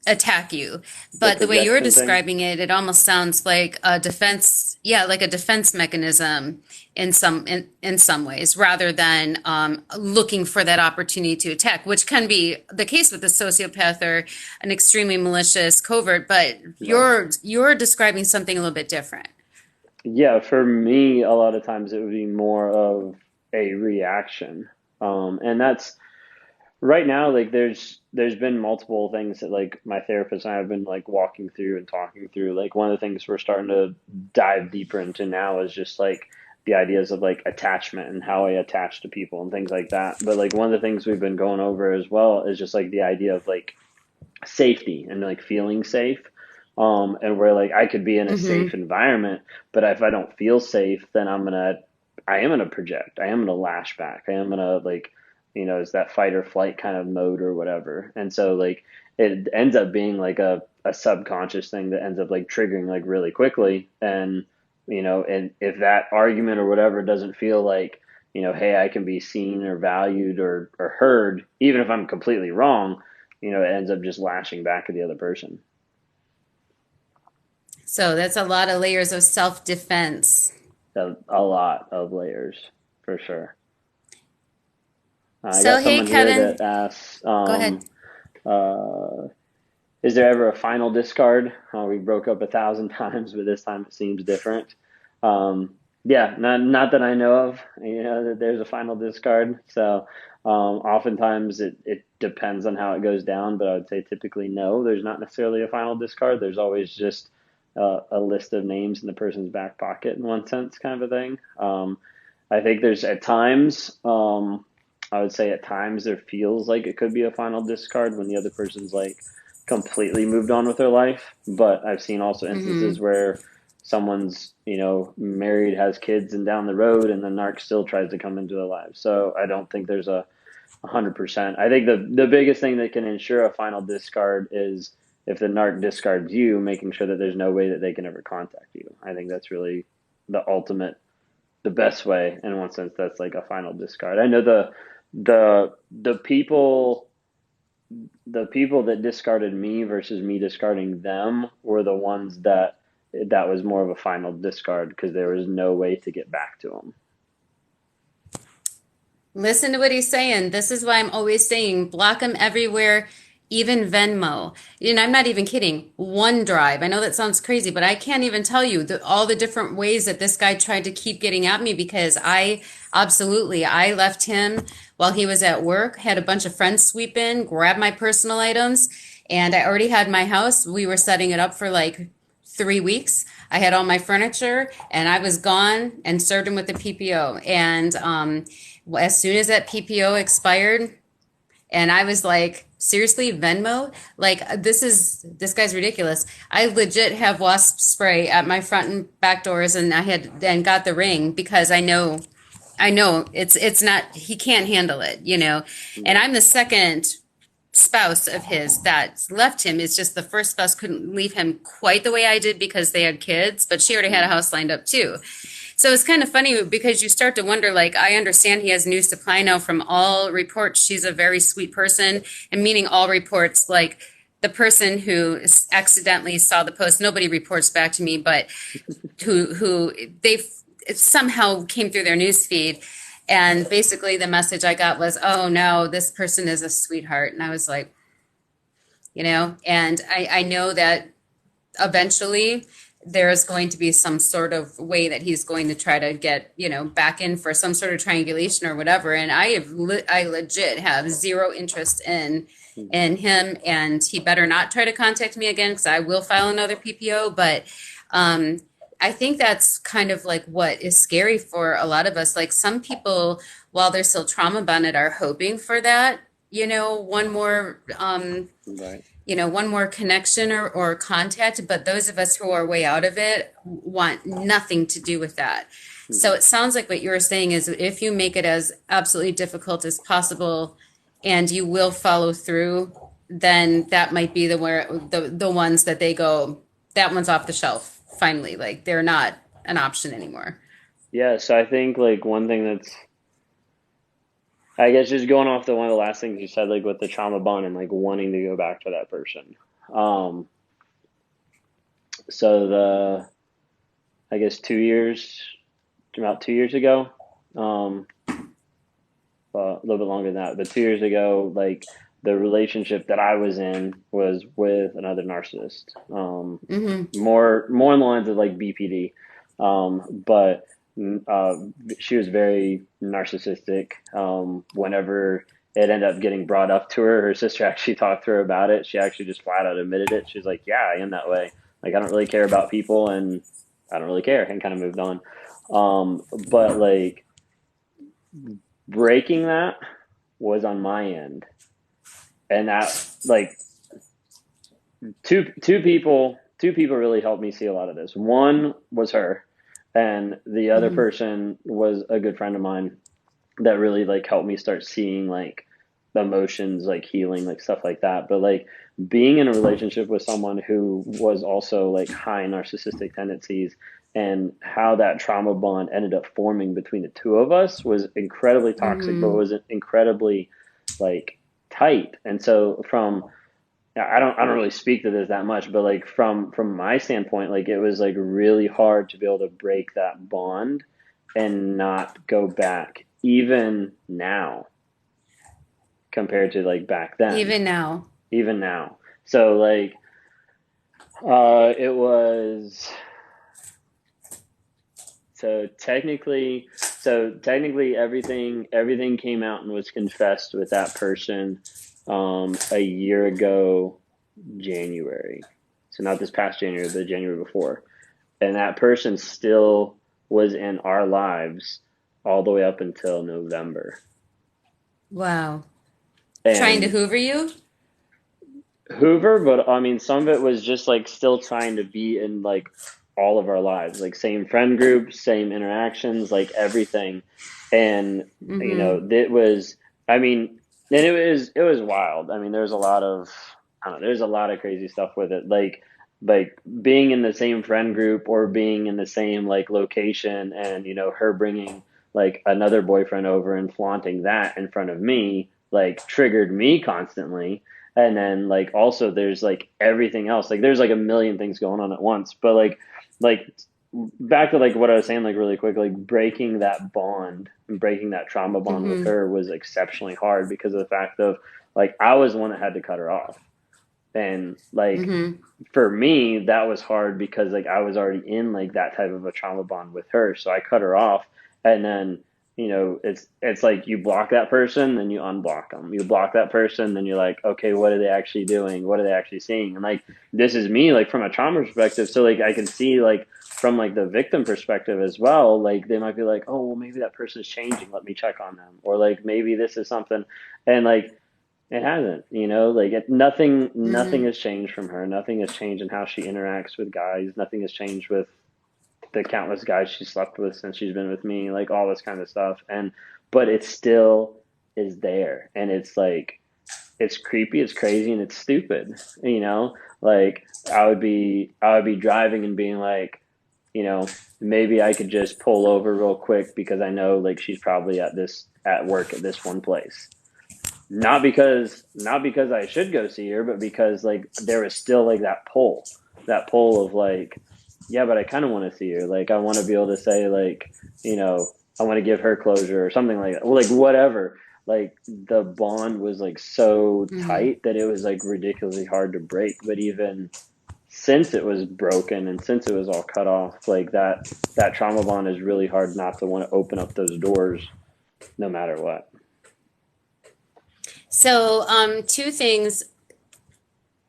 attack you. The But the way you're projection thing. describing it, it almost sounds like a defense, yeah, like a defense mechanism in some ways, rather than looking for that opportunity to attack, which can be the case with a sociopath or an extremely malicious covert. But Right. you're describing something a little bit different. Yeah, for me, a lot of times it would be more of a reaction. And that's right now, like, there's been multiple things that like my therapist and I have been like walking through and talking through. Like, one of the things we're starting to dive deeper into now is just like the ideas of like attachment and how I attach to people and things like that. But like one of the things we've been going over as well is just like the idea of like safety and like feeling safe. And where like I could be in a Hmm. safe environment, but if I don't feel safe, then I am gonna project. I am gonna lash back. I am gonna like, it's that fight or flight kind of mode or whatever. And so like it ends up being like a subconscious thing that ends up like triggering like really quickly. And if that argument or whatever doesn't feel like, hey, I can be seen or valued or heard, even if I'm completely wrong, it ends up just lashing back at the other person. So that's a lot of layers of self-defense. A lot of layers, for sure. I got So hey, someone here Kevin, that asks, go ahead. Uh, is there ever a final discard? We broke up 1,000 times, but this time it seems different. Um, yeah, not that I know of, that there's a final discard. So oftentimes it depends on how it goes down, but I would say typically no, there's not necessarily a final discard. There's always just a list of names in the person's back pocket in one sense, kind of a thing. I think there's at times, I would say at times there feels like it could be a final discard when the other person's like completely moved on with their life. But I've seen also Hmm. instances where someone's, married, has kids, and down the road, and the narc still tries to come into their lives. So I don't think there's a 100%. I think the biggest thing that can ensure a final discard is if the narc discards you, making sure that there's no way that they can ever contact you. I think that's really the ultimate, the best way. In one sense, that's like a final discard. I know the the people the people that discarded me versus me discarding them were the ones that was more of a final discard because there was no way to get back to them. Listen to what he's saying. This is why I'm always saying block him everywhere, even Venmo. I'm not even kidding. OneDrive. I know that sounds crazy, but I can't even tell you all the different ways that this guy tried to keep getting at me because I left him while he was at work, had a bunch of friends sweep in, grab my personal items, and I already had my house. We were setting it up for like 3 weeks. I had all my furniture and I was gone and served him with the PPO. And as soon as that PPO expired, and I was like, seriously, Venmo? Like, this guy's ridiculous. I legit have wasp spray at my front and back doors, and I had and got the ring because I know it's not he can't handle it. And Right. I'm the second spouse of his that left him. It's just the first spouse couldn't leave him quite the way I did because they had kids, but she already had a Mm. house lined up too. So it's kind of funny because you start to wonder, like, I understand he has new supply now from all reports. She's a very sweet person, and meaning all reports, like the person who accidentally saw the post, nobody reports back to me, but who they somehow came through their news feed. And basically the message I got was, oh no, this person is a sweetheart. And I was like, and I know that eventually there's going to be some sort of way that he's going to try to get back in for some sort of triangulation or whatever, and I legit have zero interest in him, and he better not try to contact me again because I will file another PPO. But um I think that's kind of like what is scary for a lot of us. Like some people, while they're still trauma bonded, are hoping for that, one more Right. one more connection or contact, but those of us who are way out of it want nothing to do with that. So Mhm. it sounds like what you were saying is if you make it as absolutely difficult as possible and you will follow through, then that might be the ones that they go, that one's off the shelf finally. Like they're not an option anymore. Yeah, so I think like one thing that's, I guess, just going off the one of the last things you said, like with the trauma bond and like wanting to go back to that person. Um, so I guess 2 years, about 2 years ago, um, a little bit longer than that, but 2 years ago, like the relationship that I was in was with another narcissist. Hmm. More in the lines of like BPD, but uh, she was very narcissistic. Whenever it ended up getting brought up to her, her sister actually talked to her about it. She actually just flat out admitted it. She's like, "Yeah, I am that way. Like, I don't really care about people, and I don't really care," and kind of moved on. But like breaking that was on my end, and that like two people really helped me see a lot of this. One was her, and the other Hmm. person was a good friend of mine that really like helped me start seeing like emotions, like healing, like stuff like that. But like being in a relationship with someone who was also like high narcissistic tendencies, and how that trauma bond ended up forming between the two of us was incredibly toxic, but Hmm. was incredibly like tight. And so from, yeah, I don't really speak to this that much, but like from my standpoint, like it was like really hard to be able to break that bond and not go back even now compared to like back then. Even now. even now. So like, it was so technically everything came out and was confessed with that person a year ago, January. So not this past January, but the January before. And that person still was in our lives all the way up until November. Wow. Trying to And hoover you? Hoover, but I mean, some of it was just like still trying to be in like all of our lives, like same friend groups, same interactions, like everything. And Mm-hmm. it was, I mean, and it was wild. I mean, there's a lot of, I don't know, there's a lot of crazy stuff with it, like being in the same friend group or being in the same like location, and her bringing like another boyfriend over and flaunting that in front of me, like triggered me constantly. And then like also there's like everything else, like there's like a million things going on at once, but like back to like what I was saying, like really quick, like breaking that bond and breaking that trauma bond with Mm-hmm. her was exceptionally hard because of the fact of like I was the one that had to cut her off. And like Mm-hmm. for me that was hard because like I was already in like that type of a trauma bond with her, so I cut her off. And then it's like you block that person, then you unblock them, you block that person, then you're like, okay, what are they actually doing, what are they actually seeing? And like this is me like from a trauma perspective, so like I can see like from like the victim perspective as well, like they might be like, oh well, maybe that person's changing, let me check on them, or like maybe this is something. And like it hasn't, like nothing Mm-hmm. has changed from her. Nothing has changed in how she interacts with guys. Nothing has changed with the countless guys she slept with since she's been with me, like all this kind of stuff. But it still is there. And it's like, it's creepy, it's crazy, and it's stupid, like I would be driving and being like, you know, maybe I could just pull over real quick because I know like she's probably at work at this one place, not because I should go see her, but because like there was still like that pull of like, yeah, but I kind of want to see her. Like I want to be able to say like, I want to give her closure or something like that. Well, like whatever. Like the bond was like so Mm-hmm. tight that it was like ridiculously hard to break. But even since it was broken and since it was all cut off, like that trauma bond is really hard not to want to open up those doors no matter what. So, two things.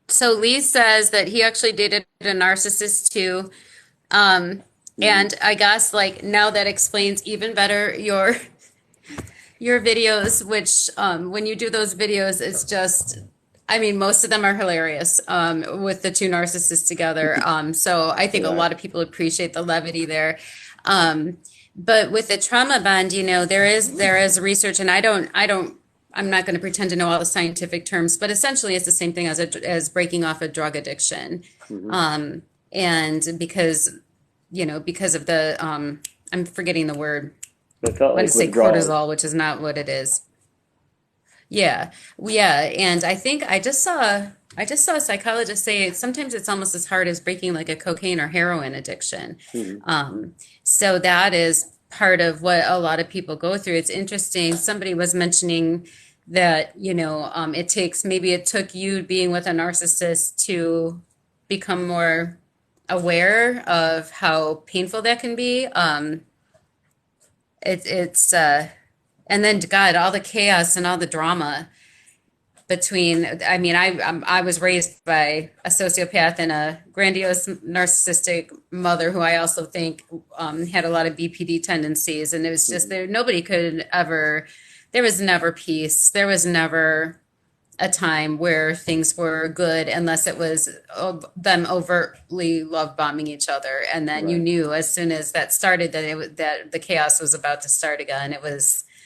So Lee says that he actually dated a narcissist too. Um, Hmm. and I guess like now that explains even better your videos, which when you do those videos, it's just, I mean, most of them are hilarious with the two narcissists together. So I think a Right. lot of people appreciate the levity there. Um, but with the trauma bond, there is research, and I'm not going to pretend to know all the scientific terms, but essentially it's the same thing as breaking off a drug addiction. Hmm. Um, and because of the I'm forgetting the word. It felt I want like to say withdrawals. cortisol, which is not what it is. Yeah. Yeah. And I just saw a psychologist say sometimes it's almost as hard as breaking like a cocaine or heroin addiction. Hmm. So that is part of what a lot of people go through. It's interesting. Somebody was mentioning that, maybe it took you being with a narcissist to become more aware of how painful that can be. And then God, all the chaos and all the drama I mean, I was raised by a sociopath and a grandiose narcissistic mother who I also think had a lot of BPD tendencies. And it was just Hmm. there, there was never peace. There was never a time where things were good unless it was them overtly love bombing each other. And then you Right. knew as soon as that started that the chaos was about to start again.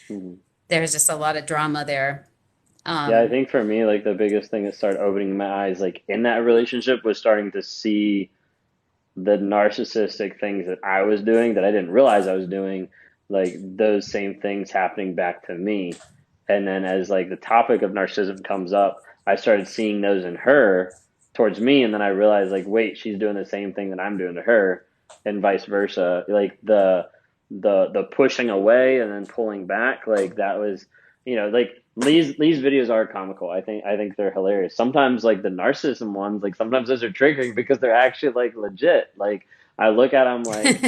Hmm. There's just a lot of drama there. Yeah, I Um, think for me, like the biggest thing that started opening my eyes, like in that relationship, was starting to see the narcissistic things that I was doing that I didn't realize I was doing, like those same things happening back to me. And then as like the topic of narcissism comes up, I started seeing those in her towards me, and then I realized like, wait, she's doing the same thing that I'm doing to her, and vice versa. Like the pushing away and then pulling back, like that was, like These videos are comical. I think they're hilarious. Sometimes like the narcissism ones, like sometimes those are triggering because they're actually like legit. Like I look at them like,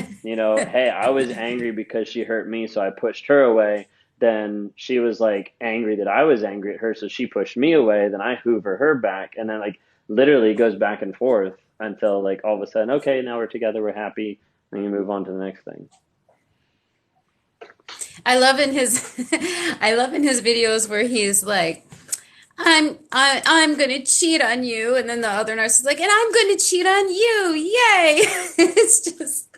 hey, I was angry because she hurt me, so I pushed her away. Then she was like angry that I was angry at her, so she pushed me away. Then I hoover her back, and then like literally it goes back and forth until like all of a sudden, okay, now we're together, we're happy, and you move on to the next thing. I love in his I love in his videos where he's like, I'm gonna cheat on you, and then the other nurse is like, and I'm gonna cheat on you, yay! It's just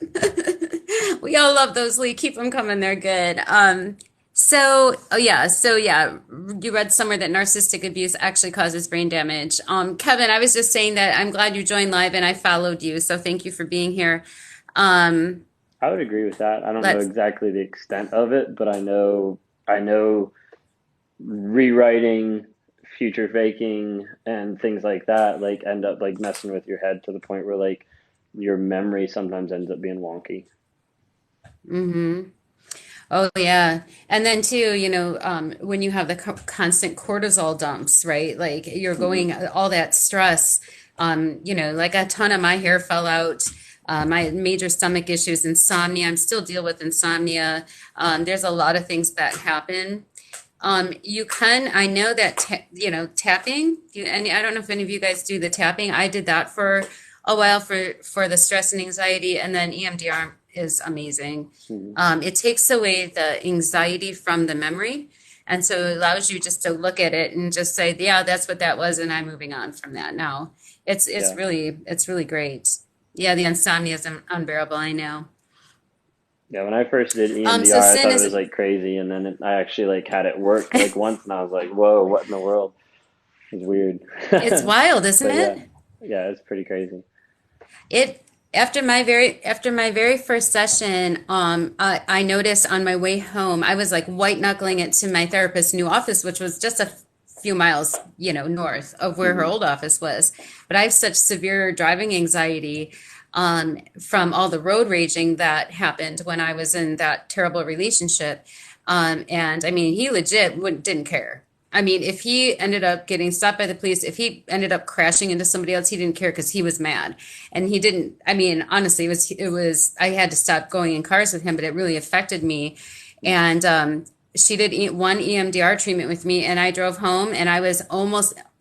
we all love those, Lee. Keep them coming, they're good. So yeah, you read somewhere that narcissistic abuse actually causes brain damage. Kevin, I was just saying that I'm glad you joined live and I followed you, so thank you for being here. Um, I would agree with that. I don't know let's exactly the extent of it, but I know rewriting, future faking, and things like that like end up like messing with your head to the point where like your memory sometimes ends up being wonky. hmm Oh yeah. And then too, when you have the constant cortisol dumps, right? Like you're Hmm. going all that stress, like a ton of my hair fell out. My major stomach issues, insomnia. I'm still deal with insomnia. There's a lot of things that happen. I know that, tapping, and I don't know if any of you guys do the tapping. I did that for a while for the stress and anxiety, and then EMDR is amazing. Hmm. It takes away the anxiety from the memory. And so it allows you just to look at it and just say, yeah, that's what that was, and I'm moving on from that now. It's Yeah. really great. Yeah, the insomnia is unbearable, I know. Yeah, when I first did So EMDR, I sin thought it is was like crazy, and then I actually like had it work like once, and I was like, "Whoa, what in the world?" It's weird, it's wild, isn't but yeah, it? yeah, it's pretty crazy. It after my very first session, I noticed on my way home, I was like white knuckling it to my therapist's new office, which was just a few miles, north of where her Hmm. old office was. But I have such severe driving anxiety from all the road raging that happened when I was in that terrible relationship. And I mean, he legit didn't care. I mean, if he ended up getting stopped by the police, if he ended up crashing into somebody else, he didn't care because he was mad. And he didn't, I mean, honestly, I had to stop going in cars with him, but it really affected me. And she did one EMDR treatment with me, and I drove home, and I was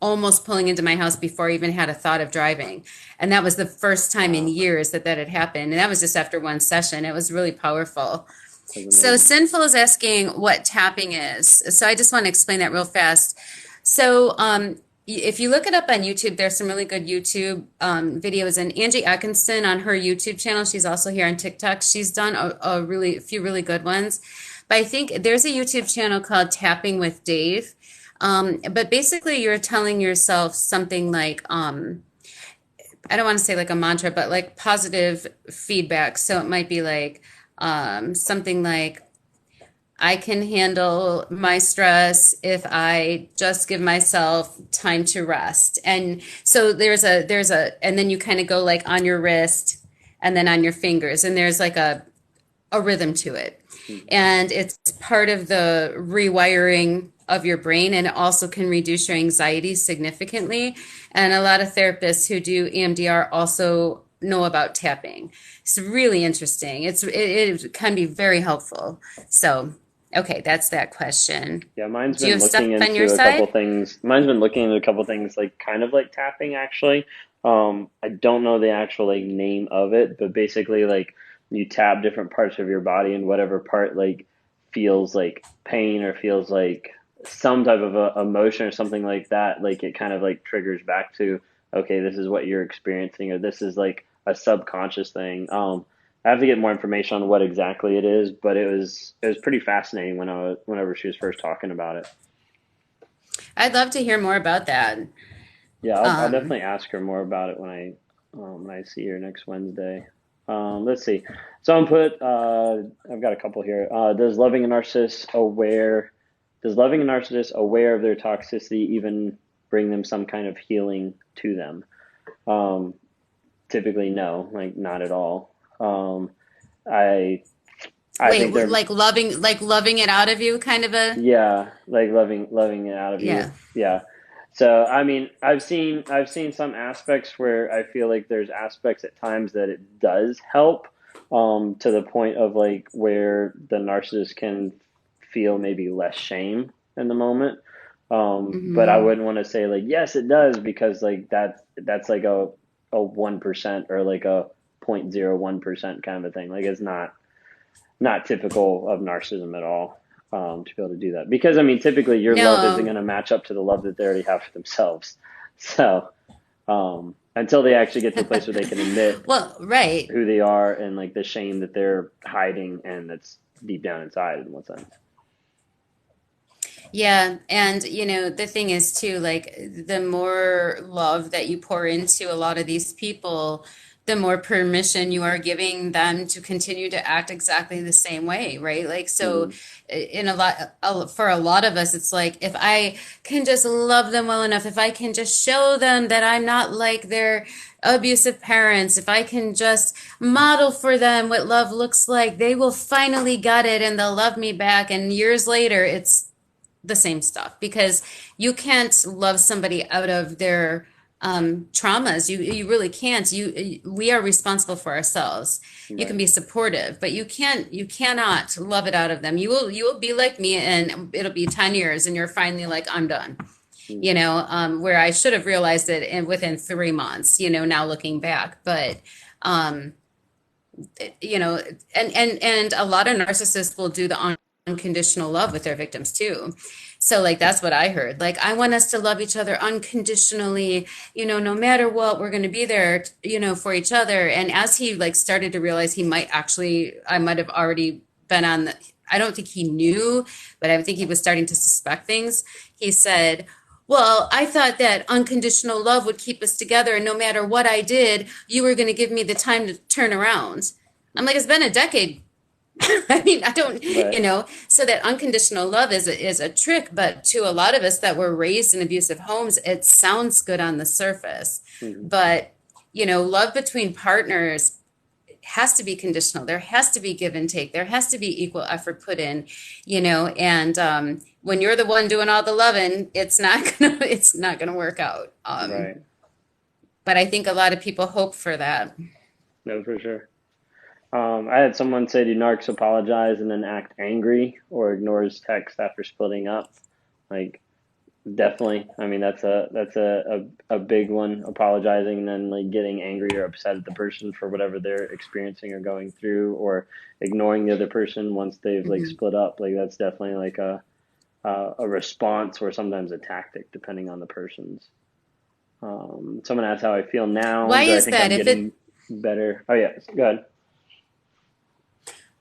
almost pulling into my house before I even had a thought of driving. And that was the first time in Wow, years that had happened. And that was just after one session. It was really powerful. that's So amazing. Sinful is asking what tapping is. So I just want to explain that real fast. So if you look it up on YouTube, there's some really good YouTube videos. And Angie Atkinson on her YouTube channel, she's also here on TikTok. She's done a few really good ones. But I think there's a YouTube channel called Tapping with Dave. But basically, you're telling yourself something like, I don't want to say like a mantra, but like positive feedback. So it might be like something like, I can handle my stress if I just give myself time to rest. And so and then you kind of go like on your wrist and then on your fingers, and there's like a rhythm to it. Hmm. And it's part of the rewiring of your brain, and it also can reduce your anxiety significantly. And a lot of therapists who do EMDR also know about tapping. It's really interesting. It can be very helpful. So, okay, that's that question. Yeah, mine's Do you been have stuff looking on your into a couple side? things. Mine's been looking into a couple things like kind of like tapping actually. I don't know the actual like name of it, but basically like you tap different parts of your body and whatever part like feels like pain or feels like some type of a emotion or something like that, like it kind of like triggers back to okay, this is what you're experiencing or this is like a subconscious thing. I have to get more information on what exactly it is, but it was pretty fascinating whenever she was first talking about it. I'd love to hear more about that. Yeah, I'll Um, definitely ask her more about it when I see her next Wednesday. Let's see. Someone put I've got a couple here. Does loving a narcissist aware of their toxicity even bring them some kind of healing to them? Um, Typically, no, like not at all. I I Wait, think they're, like loving it out of you, kind of a, yeah, like loving it out of you. yeah. Yeah. So I mean, I've seen some aspects where I feel like there's aspects at times that it does help, to the point of like where the narcissist can feel maybe less shame in the moment. But I Hmm. wouldn't want to say like yes, it does, because like that's like a 1% or like a 0.01% kind of a thing. Like it's not typical of narcissism at all, to be able to do that. Because I mean, typically your love isn't No. going to match up to the love that they already have for themselves. So until they actually get to a place where they can admit Well, right. who they are and like the shame that they're hiding and that's deep down inside in one sense. Yeah, and the thing is too, like the more love that you pour into a lot of these people, the more permission you are giving them to continue to act exactly the same way, right? Like so Hmm. for a lot of us, it's like if I can just love them well enough, if I can just show them that I'm not like their abusive parents, if I can just model for them what love looks like, they will finally get it and they'll love me back. And years later, it's the same stuff because you can't love somebody out of their traumas. You really can't. We are responsible for ourselves. You can Right. be supportive, but you cannot love it out of them. You will be like me, and it'll be 10 years, and you're finally like, I'm done. Hmm. Where I should have realized it within 3 months. Now looking back, but um, you know, and a lot of narcissists will do the unconditional love with their victims too. So like that's what I heard. Like I want us to love each other unconditionally, no matter what, we're going to be there, for each other. And as he like started to realize I might have already been on the, I don't think he knew, but I think he was starting to suspect things. He said, well, I thought that unconditional love would keep us together, and no matter what I did, you were going to give me the time to turn around. I'm like, it's been a decade. I mean, I don't, Right. so that unconditional love is a trick, but to a lot of us that were raised in abusive homes, it sounds good on the surface. Hmm. But, love between partners has to be conditional. There has to be give and take. There has to be equal effort put in, and when you're the one doing all the loving, it's not gonna work out. Right. But I think a lot of people hope for that. No, for sure. I had someone say, "Do narcs apologize and then act angry or ignores text after splitting up?" Like, definitely. I mean, that's a big one. Apologizing and then like getting angry or upset at the person for whatever they're experiencing or going through, or ignoring the other person once they've like Hmm. split up. Like that's definitely like a response or sometimes a tactic depending on the person's. Someone asked how I feel now. Why Do I is think that? I'm If it getting better? Oh yeah, go ahead.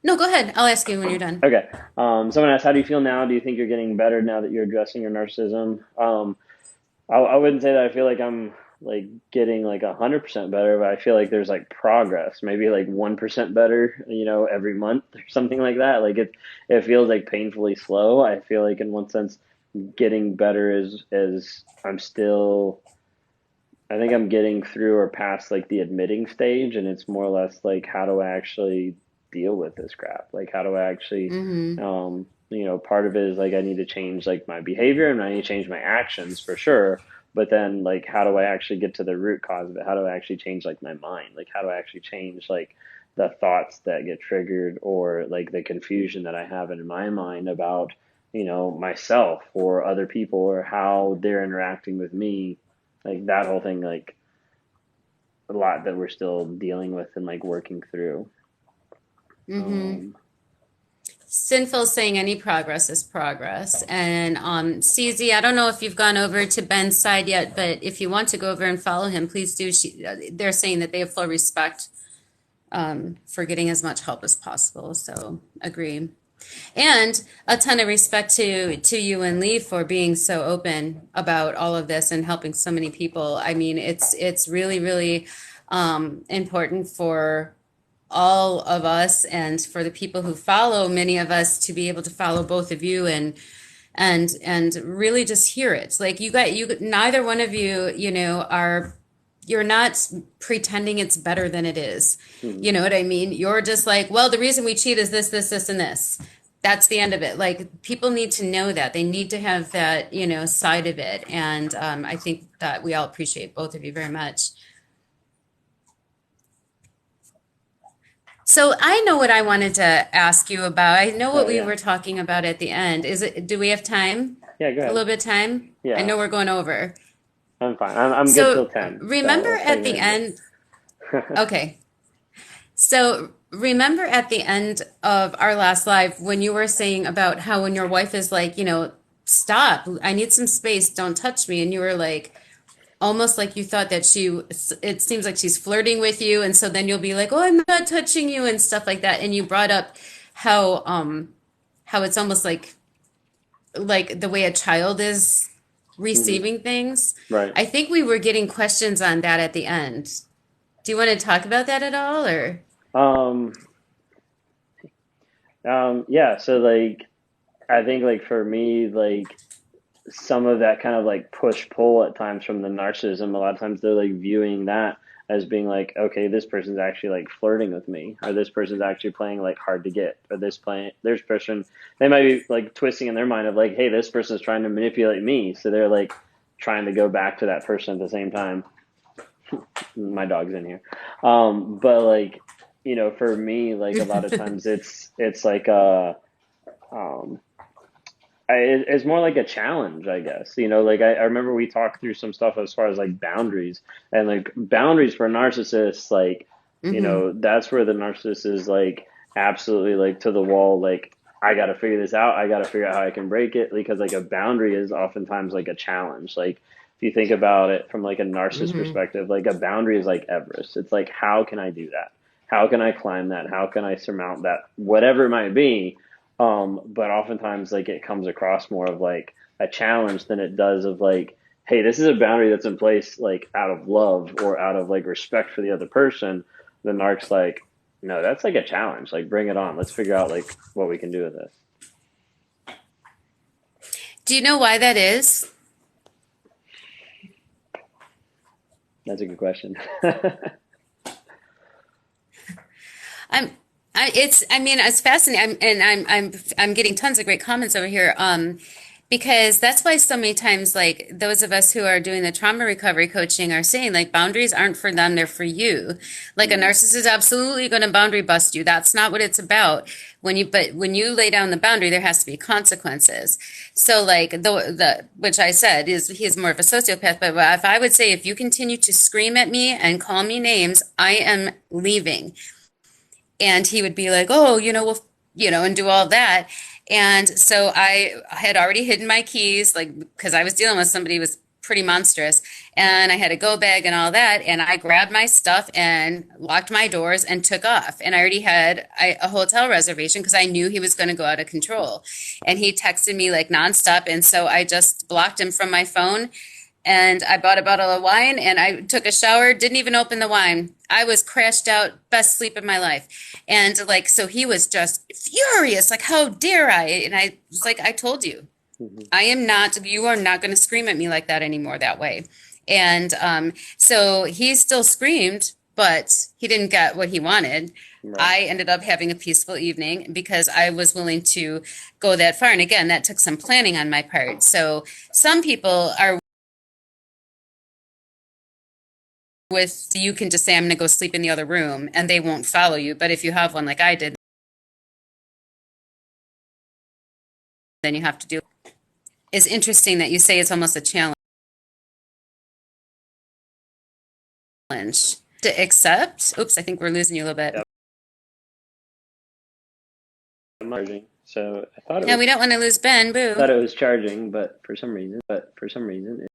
No, go ahead. I'll ask you when you're done. Okay. Someone asked, how do you feel now? Do you think you're getting better now that you're addressing your narcissism? I wouldn't say that I feel like I'm like getting like 100% better, but I feel like there's like progress, maybe like 1% better, every month or something like that. Like it feels like painfully slow. I feel like in one sense, getting better is I'm still, I think I'm getting through or past like the admitting stage, and it's more or less like how do I actually deal with this crap? Like how do I actually, Hmm. part of it is like I need to change like my behavior and I need to change my actions for sure. But then like how do I actually get to the root cause of it? How do I actually change like my mind? Like how do I actually change like the thoughts that get triggered or like the confusion that I have in my mind about, myself or other people or how they're interacting with me, like that whole thing, like a lot that we're still dealing with and like working through. Hmm. Um, Sinful saying any progress is progress. And CZ, I don't know if you've gone over to Ben's side yet, but if you want to go over and follow him, please do. They're saying that they have full respect for getting as much help as possible. So agree. And a ton of respect to you and Lee for being so open about all of this and helping so many people. I mean, it's really, really important for all of us and for the people who follow many of us to be able to follow both of you and really just hear it. Like you neither one of you, are you're not pretending it's better than it is. Mhm. You know what I mean? You're just like, well, the reason we cheat is this, and this. That's the end of it. Like people need to know that. They need to have that, side of it. And I think that we all appreciate both of you very much. So I know what I wanted to ask you about. I know what Oh we yeah. were talking about at the end. Do we have time? Yeah, go A ahead. little bit of time? I Yeah, know we're going over. I'm fine. I'm good So till 10. So remember let's take at it the easy. end, okay. So remember at the end of our last live when you were saying about how when your wife is like, stop, I need some space, don't touch me. And you were like, almost like you thought that it seems like she's flirting with you. And so then you'll be like, oh, I'm not touching you and stuff like that. And you brought up how it's almost like the way a child is Hmm. receiving things. Right. I think we were getting questions on that at the end. Do you want to talk about that at all or? Um, yeah, so like I think like for me, like some of that kind of like push pull at times from the narcissism, a lot of times they're like viewing that as being like, okay, this person's actually like flirting with me, or this person's actually playing like hard to get, or this person, they might be like twisting in their mind of like, hey, this person's trying to manipulate me, so they're like trying to go back to that person at the same time. My dog's in here. But like, for me, like a lot of times it's like um, it's more like a challenge, I guess. Like I remember we talked through some stuff as far as like boundaries and like boundaries for narcissists, like, Mm-hmm. that's where the narcissist is like absolutely like to the wall, like, I got to figure this out. I got to figure out how I can break it because like a boundary is oftentimes like a challenge. Like if you think about it from like a narcissist Mm-hmm. perspective, like a boundary is like Everest. It's like, how can I do that? How can I climb that? How can I surmount that? Whatever it might be, but oftentimes like it comes across more of like a challenge than it does of like, hey, this is a boundary that's in place like out of love or out of like respect for the other person. The narc's like, no, that's like a challenge. Like bring it on. Let's figure out like what we can do with this. Do you know why that is? That's a good question. I'm I mean it's fascinating. I'm getting tons of great comments over here. Because that's why so many times like those of us who are doing the trauma recovery coaching are saying like boundaries aren't for them, they're for you. Like a Mm, narcissist is absolutely going to boundary bust you. That's not what it's about. But when you lay down the boundary, there has to be consequences. So like the which I said is he's more of a sociopath, but if I would say if you continue to scream at me and call me names, I am leaving. And he would be like, oh, well, and do all that. And so I had already hidden my keys, like, because I was dealing with somebody who was pretty monstrous. And I had a go bag and all that. And I grabbed my stuff and locked my doors and took off. And I already had a hotel reservation because I knew he was going to go out of control. And he texted me like nonstop. And so I just blocked him from my phone and I bought a bottle of wine and I took a shower, didn't even open the wine. I was crashed out, best sleep of my life. And like, so he was just furious, like, how dare I? And I was like, I told you, mhm. you are not going to scream at me like that anymore that way. And so he still screamed, but he didn't get what he wanted. Right. I ended up having a peaceful evening because I was willing to go that far. And again, that took some planning on my part. So some people are with you can just say I'm going to go sleep in the other room and they won't follow you, but if you have one like I did, then you have to do it. It's interesting that you say it's almost a challenge to accept. Oops, I think we're losing you a little bit. Yep. I'm charging. So I thought it No, was we don't want to lose Ben. Boo. charging, but for some reason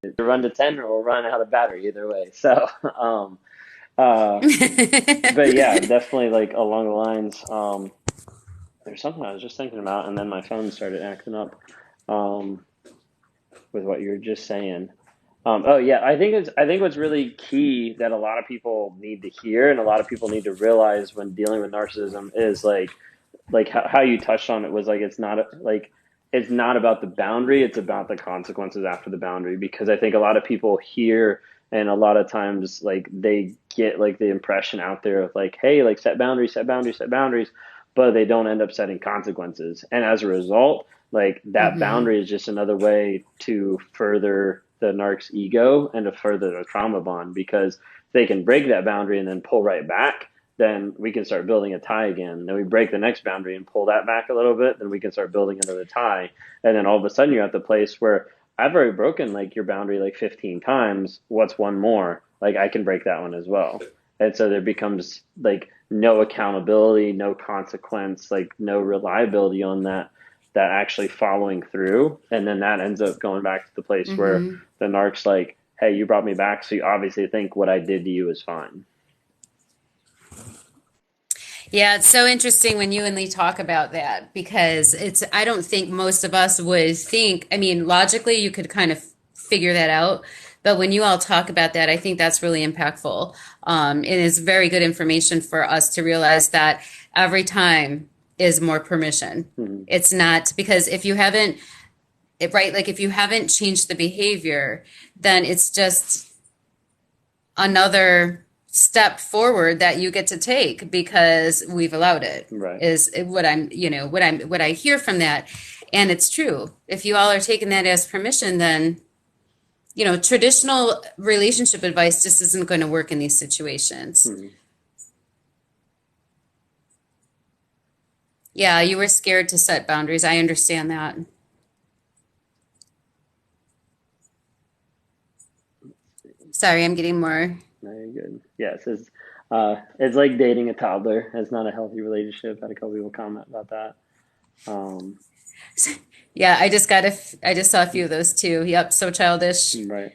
it run to 10 or we'll run out of battery either way. So uh but yeah, definitely like along the lines, there's something I was just thinking about and then my phone started acting up. Um with what you were just saying. Oh yeah, I think what's really key that a lot of people need to hear and a lot of people need to realize when dealing with narcissism is like how you touched on it was like it's not about the boundary, it's about the consequences after the boundary, because I think a lot of people hear And a lot of times, like they get like the impression out there of like, hey, like set boundaries, set boundaries, set boundaries, but they don't end up setting consequences. And as a result, like that Hmm. boundary is just another way to further the narc's ego and to further the trauma bond, because they can break that boundary and then pull right back, then we can start building a tie again. Then we break the next boundary and pull that back a little bit, then we can start building another tie. And then all of a sudden you're at the place where I've already broken like your boundary like 15 times. What's one more? Like I can break that one as well. And so there becomes like no accountability, no consequence, like no reliability on that actually following through. And then that ends up going back to the place where Hmm. the narc's like, hey, you brought me back, so you obviously think what I did to you is fine. Yeah, it's so interesting when you and Lee talk about that because I don't think most of us would think, I mean, logically, you could kind of figure that out. But when you all talk about that, I think that's really impactful. It is very good information for us to realize that every time is more permission. Mm-hmm. It's not because if you haven't, right, like if you haven't changed the behavior, then it's just another step forward that you get to take because we've allowed it Right. is what what I hear from that. And it's true. If you all are taking that as permission, then traditional relationship advice just isn't going to work in these situations. Mm-hmm. Yeah, you were scared to set boundaries. I understand that. Sorry, I'm getting more. Very good. Yes, it's like dating a toddler. It's not a healthy relationship. I had a couple people comment about that. Um, Yeah, I just saw a few of those too. Yep, so childish. right.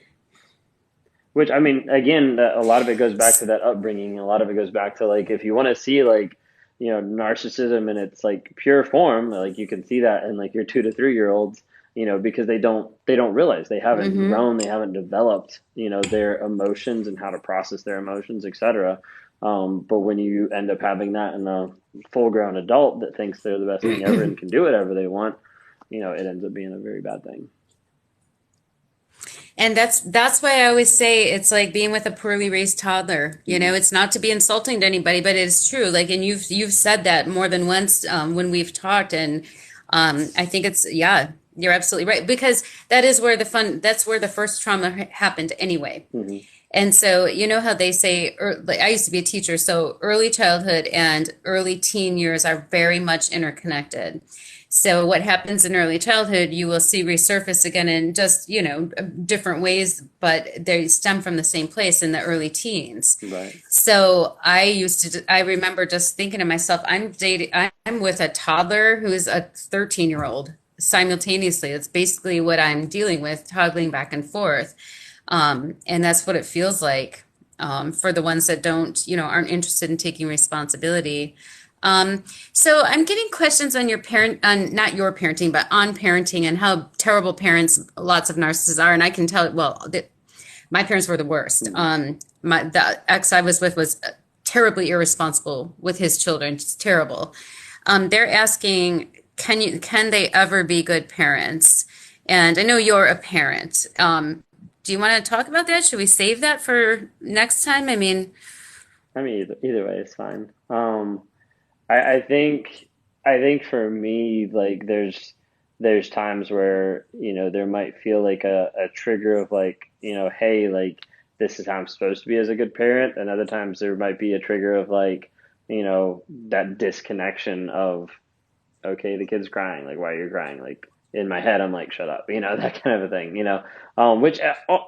Which I mean, again, a lot of it goes back to that upbringing. A lot of it goes back to like if you want to see like narcissism in its like pure form, like you can see that in like your 2 to 3 year olds, because they don't realize they haven't Mm-hmm. grown, they haven't developed their emotions and how to process their emotions, etc. But when you end up having that in a full grown adult that thinks they're the best thing ever and can do whatever they want, it ends up being a very bad thing. And that's why I always say it's like being with a poorly raised toddler. Hmm. It's not to be insulting to anybody, but it's true. Like, and you've said that more than once when we've talked, and I think yeah, you're absolutely right because that's where the first trauma happened anyway. Hmm. And so, you know how they say, like I used to be a teacher, so early childhood and early teen years are very much interconnected. So, what happens in early childhood, you will see resurface again in just, different ways, but they stem from the same place in the early teens. Right. So, I remember just thinking to myself, I'm with a toddler who's a 13-year-old simultaneously. It's basically what I'm dealing with, toggling back and forth. And that's what it feels like for the ones that aren't interested in taking responsibility. So I'm getting questions on on not your parenting, but on parenting and how terrible parents lots of narcissists are. And I can tell, well, that my parents were the worst. Hmm. The ex I was with was terribly irresponsible with his children, just terrible. They're asking, can they ever be good parents? And I know you're a parent. Do you want to talk about that? Should we save that for next time? I mean, I mean, either way is fine. I think for me, like there's times where there might feel like a trigger of like hey, like this is how I'm supposed to be as a good parent, and other times there might be a trigger of like that disconnection of okay, the kid's crying, like why are you crying? Like in my head, I'm like shut up, that kind of a thing, which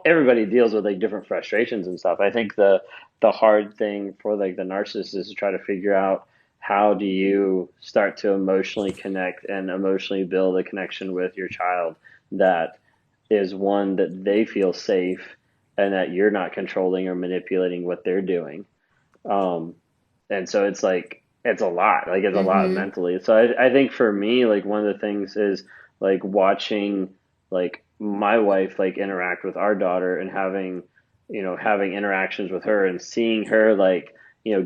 everybody deals with like different frustrations and stuff. I think the hard thing for like the narcissist is to try to figure out how do you start to emotionally connect and emotionally build a connection with your child that is one that they feel safe and that you're not controlling or manipulating what they're doing. Um, and so it's like it's a lot, like it's a lot mm-hmm, mentally. So I think for me, like one of the things is like watching like my wife like interact with our daughter and having interactions with her and seeing her like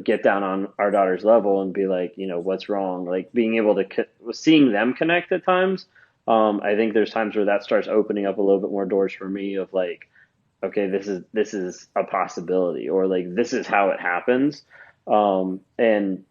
get down on our daughter's level and be like what's wrong, like being able to seeing them connect at times. I think there's times where that starts opening up a little bit more doors for me of like okay, this is a possibility, or like this is how it happens. And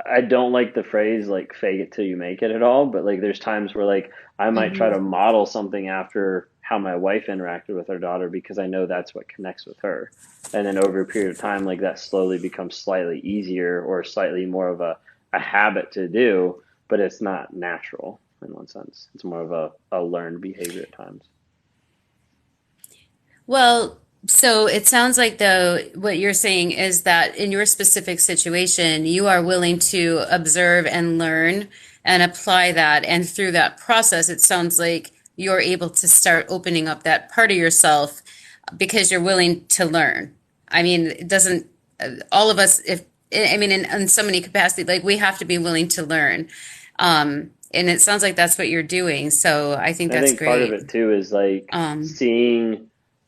I don't like the phrase like fake it till you make it at all, but like there's times where like I might try to Hmm. model something after how my wife interacted with her daughter because I know that's what connects with her. And then over a period of time, like that slowly becomes slightly easier or slightly more of a habit to do, but it's not natural in one sense. It's more of a learned behavior at times. Well, so it sounds like though what you're saying is that in your specific situation, you are willing to observe and learn and apply that. And through that process, it sounds like you're able to start opening up that part of yourself because you're willing to learn. I mean, it doesn't, all of us, if, I mean, in so many capacities, like we have to be willing to learn. And it sounds like that's what you're doing. So I think I that's think part of great. it too is like Um,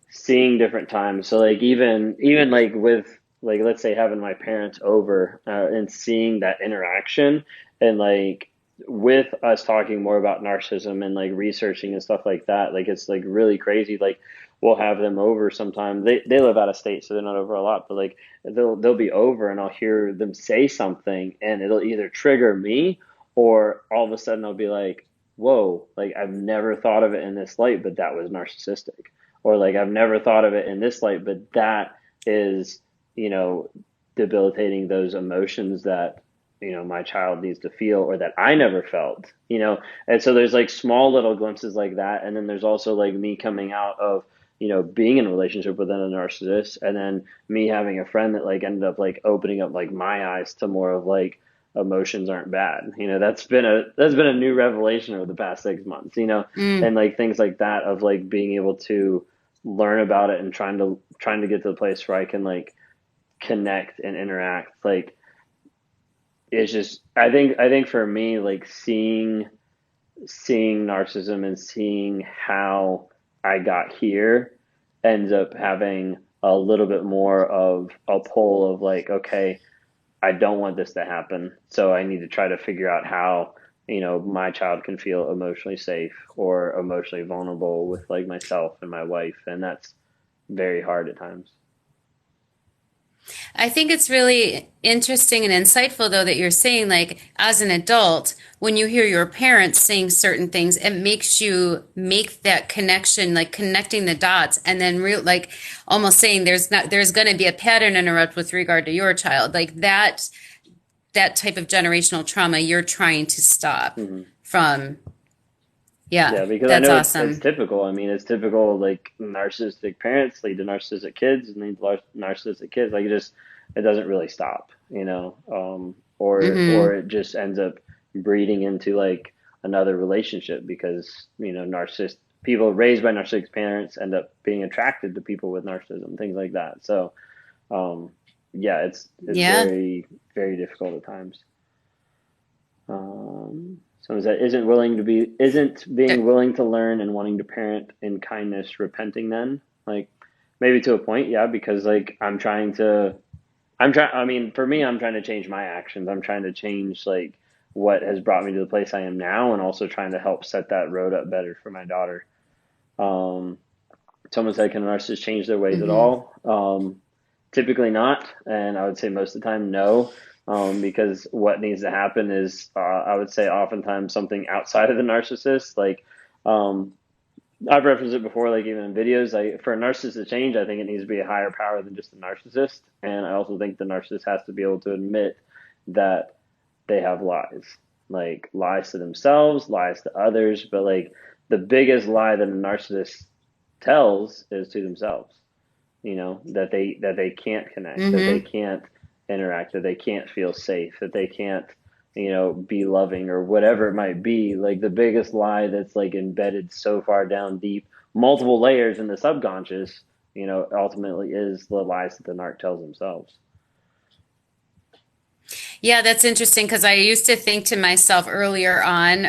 seeing different times. So like even like with like let's say having my parents over and seeing that interaction and like with us talking more about narcissism and like researching and stuff like that, like it's like really crazy. Like we'll have them over sometime. They live out of state, so they're not over a lot, but like they'll be over and I'll hear them say something and it'll either trigger me or all of a sudden I'll be like, whoa, like I've never thought of it in this light, but that was narcissistic. Or like I've never thought of it in this light, but that is, you know, debilitating those emotions that, my child needs to feel or that I never felt. And so there's like small little glimpses like that. And then there's also like me coming out of, being in a relationship with a narcissist and then me having a friend that like ended up like opening up like my eyes to more of like emotions aren't bad. That's been a new revelation over the past 6 months, mm. and like things like that of like being able to learn about it and trying to get to the place where I can like connect and interact. Like it's just I think for me like seeing narcissism and seeing how I got here ends up having a little bit more of a pull of like, okay, I don't want this to happen. So I need to try to figure out how, my child can feel emotionally safe or emotionally vulnerable with like myself and my wife. And that's very hard at times. I think it's really interesting and insightful, though, that you're saying, like, as an adult, when you hear your parents saying certain things, it makes you make that connection, like connecting the dots, and then like almost saying there's going to be a pattern interrupt with regard to your child, like that type of generational trauma you're trying to stop Hmm. from. Yeah, Yeah, because I that's know it's awesome. typical. I mean, it's typical like narcissistic parents lead to narcissistic kids and lead to narcissistic kids. Like it doesn't really stop. Or Hmm. it just ends up breeding into like another relationship because narcissist people raised by narcissistic parents end up being attracted to people with narcissism, things like that. So um, yeah, it's Yeah. very very difficult at times. Someone said, isn't being willing to learn and wanting to parent in kindness repenting then? Like maybe to a point, yeah, because like I mean, for me, I'm trying to change my actions. I'm trying to change like what has brought me to the place I am now and also trying to help set that road up better for my daughter. Um, Someone said, can a narcissist change their ways at Hmm. all? Typically not, and I would say most of the time no, because what needs to happen is I would say oftentimes something outside of the narcissist. Like um, I've referenced it before, like even in videos. Like for a narcissist to change, I think it needs to be a higher power than just the narcissist, and I also think the narcissist has to be able to admit that they have lies, like lies to themselves, lies to others, but like the biggest lie that a narcissist tells is to themselves, that they can't connect, that they Hmm. can't interact, that they can't feel safe, that they can't, be loving or whatever it might be. Like the biggest lie that's like embedded so far down deep, multiple layers in the subconscious, ultimately is the lies that the narc tells themselves. Yeah, that's interesting because I used to think to myself earlier on,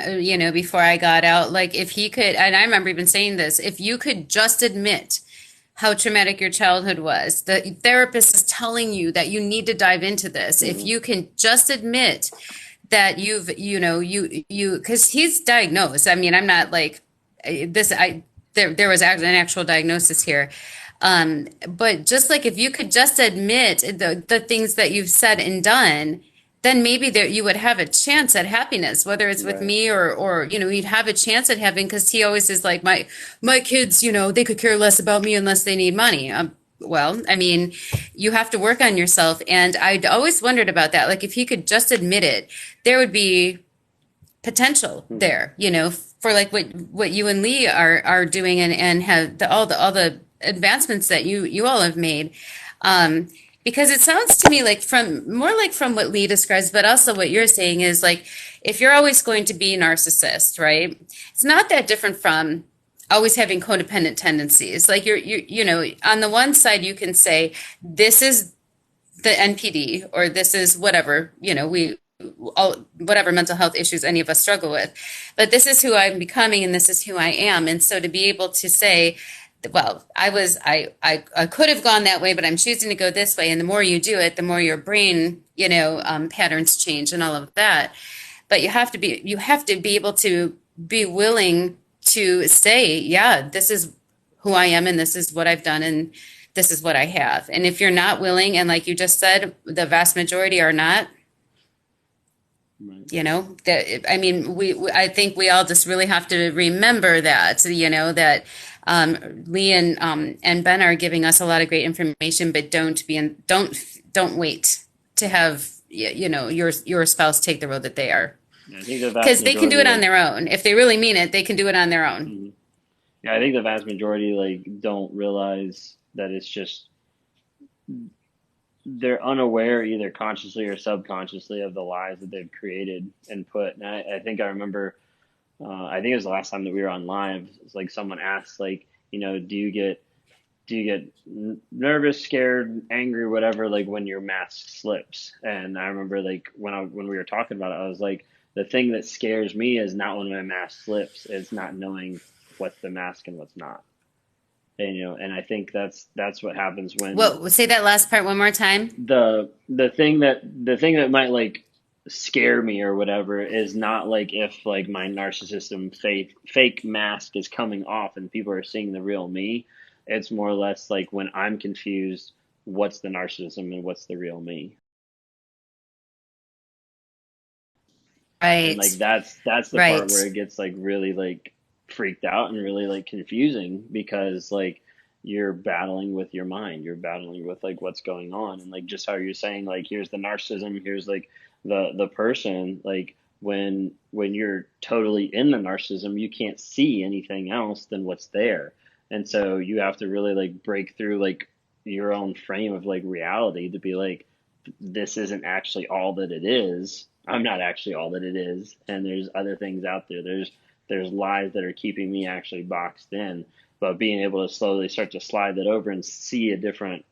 before I got out, like if he could, and I remember even saying this, if you could just admit how traumatic your childhood was, the therapist is telling you that you need to dive into this. If Hmm. you can just admit that you've, because he's diagnosed. I mean, I'm not like this. there was an actual diagnosis here. But just like if you could just admit the things that you've said and done, then maybe there you would have a chance at happiness, whether it's with Right. me or you'd have a chance at having, because he always is like, my kids, they could care less about me unless they need money. Well, I mean, you have to work on yourself, and I'd always wondered about that. Like if he could just admit it, there would be potential Hmm. there, for like what you and Lee are doing, and have all the advancements that you all have made. Um, because it sounds to me like from what Lee describes, but also what you're saying is like if you're always going to be a narcissist, right? It's not that different from always having codependent tendencies. Like on the one side you can say this is the NPD, or this is whatever, we all whatever mental health issues any of us struggle with, but this is who I'm becoming and this is who I am. And so to be able to say, well, I could have gone that way, but I'm choosing to go this way. And the more you do it, the more your brain, patterns change and all of that. But you have to be able to be willing to say, yeah, this is who I am and this is what I've done and this is what I have. And if you're not willing, and like you just said, the vast majority are not, Right. that I mean, I think we all just really have to remember that, that Lee and Ben are giving us a lot of great information, but don't wait to have your spouse take the road that they are, I think the vast because they can do majority it on like, their own. If they really mean it, they can do it on their own. mhm. Yeah, I think the vast majority like don't realize that it's just they're unaware either consciously or subconsciously of the lies that they've created and put. And I think I remember, I think it was the last time that we were on live. It's like someone asked, like, do you get nervous, scared, angry, whatever, like when your mask slips? And I remember like when we were talking about it, I was like, the thing that scares me is not when my mask slips, it's not knowing what's the mask and what's not. And and I think that's what happens when Well, say that last part one more time. the thing that might like scare me or whatever is not like if like my narcissism fake mask is coming off and people are seeing the real me. It's more or less like when I'm confused, what's the narcissism and what's the real me. And Right, like that's the part where right. it gets like really like freaked out and really like confusing because like you're battling with your mind, you're battling with like what's going on, and like just how you're saying like here's the narcissism, here's like the person, like when you're totally in the narcissism you can't see anything else than what's there. And so you have to really like break through like your own frame of like reality to be like, this isn't actually all that it is. I'm not actually all that it is, and there's other things out there. There's lies that are keeping me actually boxed in. But being able to slowly start to slide that over and see a different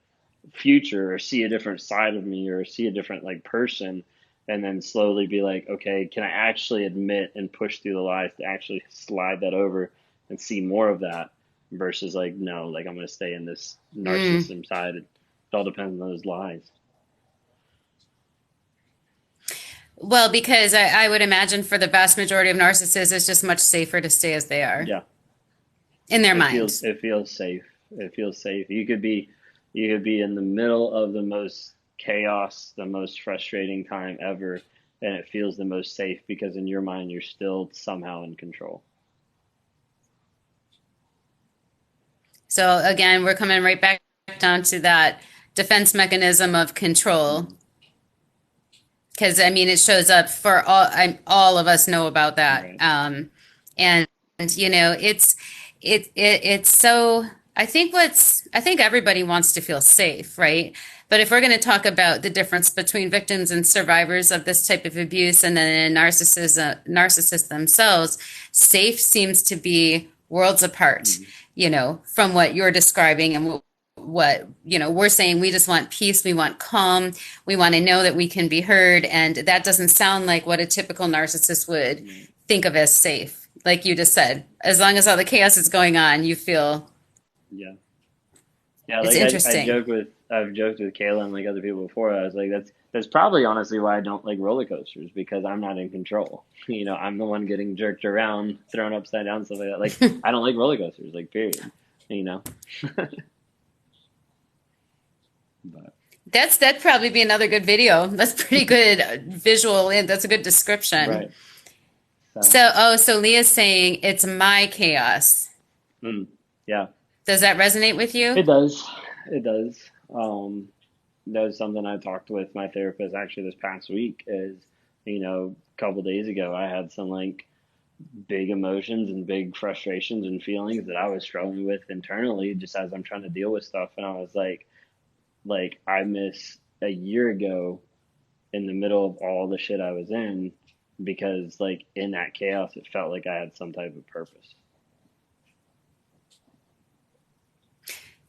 future, or see a different side of me, or see a different like person, and then slowly be like, okay, can I actually admit and push through the lies to actually slide that over and see more of that versus like, no, like I'm going to stay in this Mm. narcissism side. It all depends on those lies. Well, because I would imagine for the vast majority of narcissists, it's just much safer to stay as they are Yeah. in their It feels minds. it feels safe. It feels safe. You could be in the middle of the most chaos, the most frustrating time ever, and it feels the most safe because in your mind you're still somehow in control. So again, we're coming right back down to that defense mechanism of control, Mhm. because I mean it shows up for all of us know about that. Right. And it's so I think everybody wants to feel safe, right? But if we're going to talk about the difference between victims and survivors of this type of abuse, and then narcissists themselves, safe seems to be worlds apart, Mhm. from what you're describing and what we're saying. We just want peace, we want calm, we want to know that we can be heard, and that doesn't sound like what a typical narcissist would Right. think of as safe. Like you just said, as long as all the chaos is going on, you feel Yeah. Yeah, it's like I interesting. joke with I've joked with Kayla and like other people before. I was like, that's That's probably honestly why I don't like roller coasters because I'm not in control. I'm the one getting jerked around, thrown upside down, stuff like that. Like I don't like roller coasters, like period. You know, but That'd probably be another good video. That's pretty good visual, and that's a good description. right. So So Leah's saying it's my chaos. mm, yeah, Does that resonate with it you? does. It does. That was something I talked with my therapist actually this past week. Is a couple days ago I had some like big emotions and big frustrations and feelings that I was struggling with internally just as I'm trying to deal with stuff. And I was like I miss a year ago in the middle of all the shit I was in because like in that chaos, it felt like I had some type of purpose.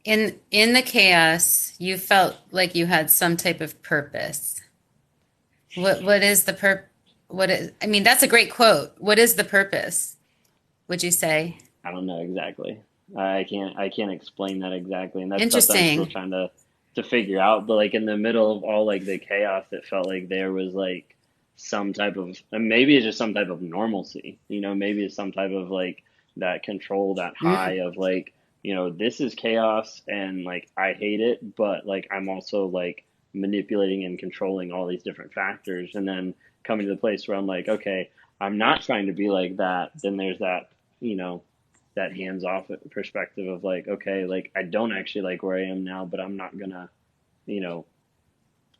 In the chaos, you felt like you had some type of purpose. What is the what is I mean, that's a great quote. What is the purpose, would you say? I don't know exactly. I can't explain that exactly. And that's stuff that I'm still Interesting. trying to figure out. But like in the middle of all like the chaos, it felt like there was like some type of, and maybe it's just some type of normalcy. Maybe it's some type of like that control, that high Mm. of like, this is chaos and like I hate it, but like I'm also like manipulating and controlling all these different factors and then coming to the place where I'm like, okay, I'm not trying to be like that. Then there's that, you know, that hands off perspective of like, okay, like I don't actually like where I am now, but I'm not gonna, you know,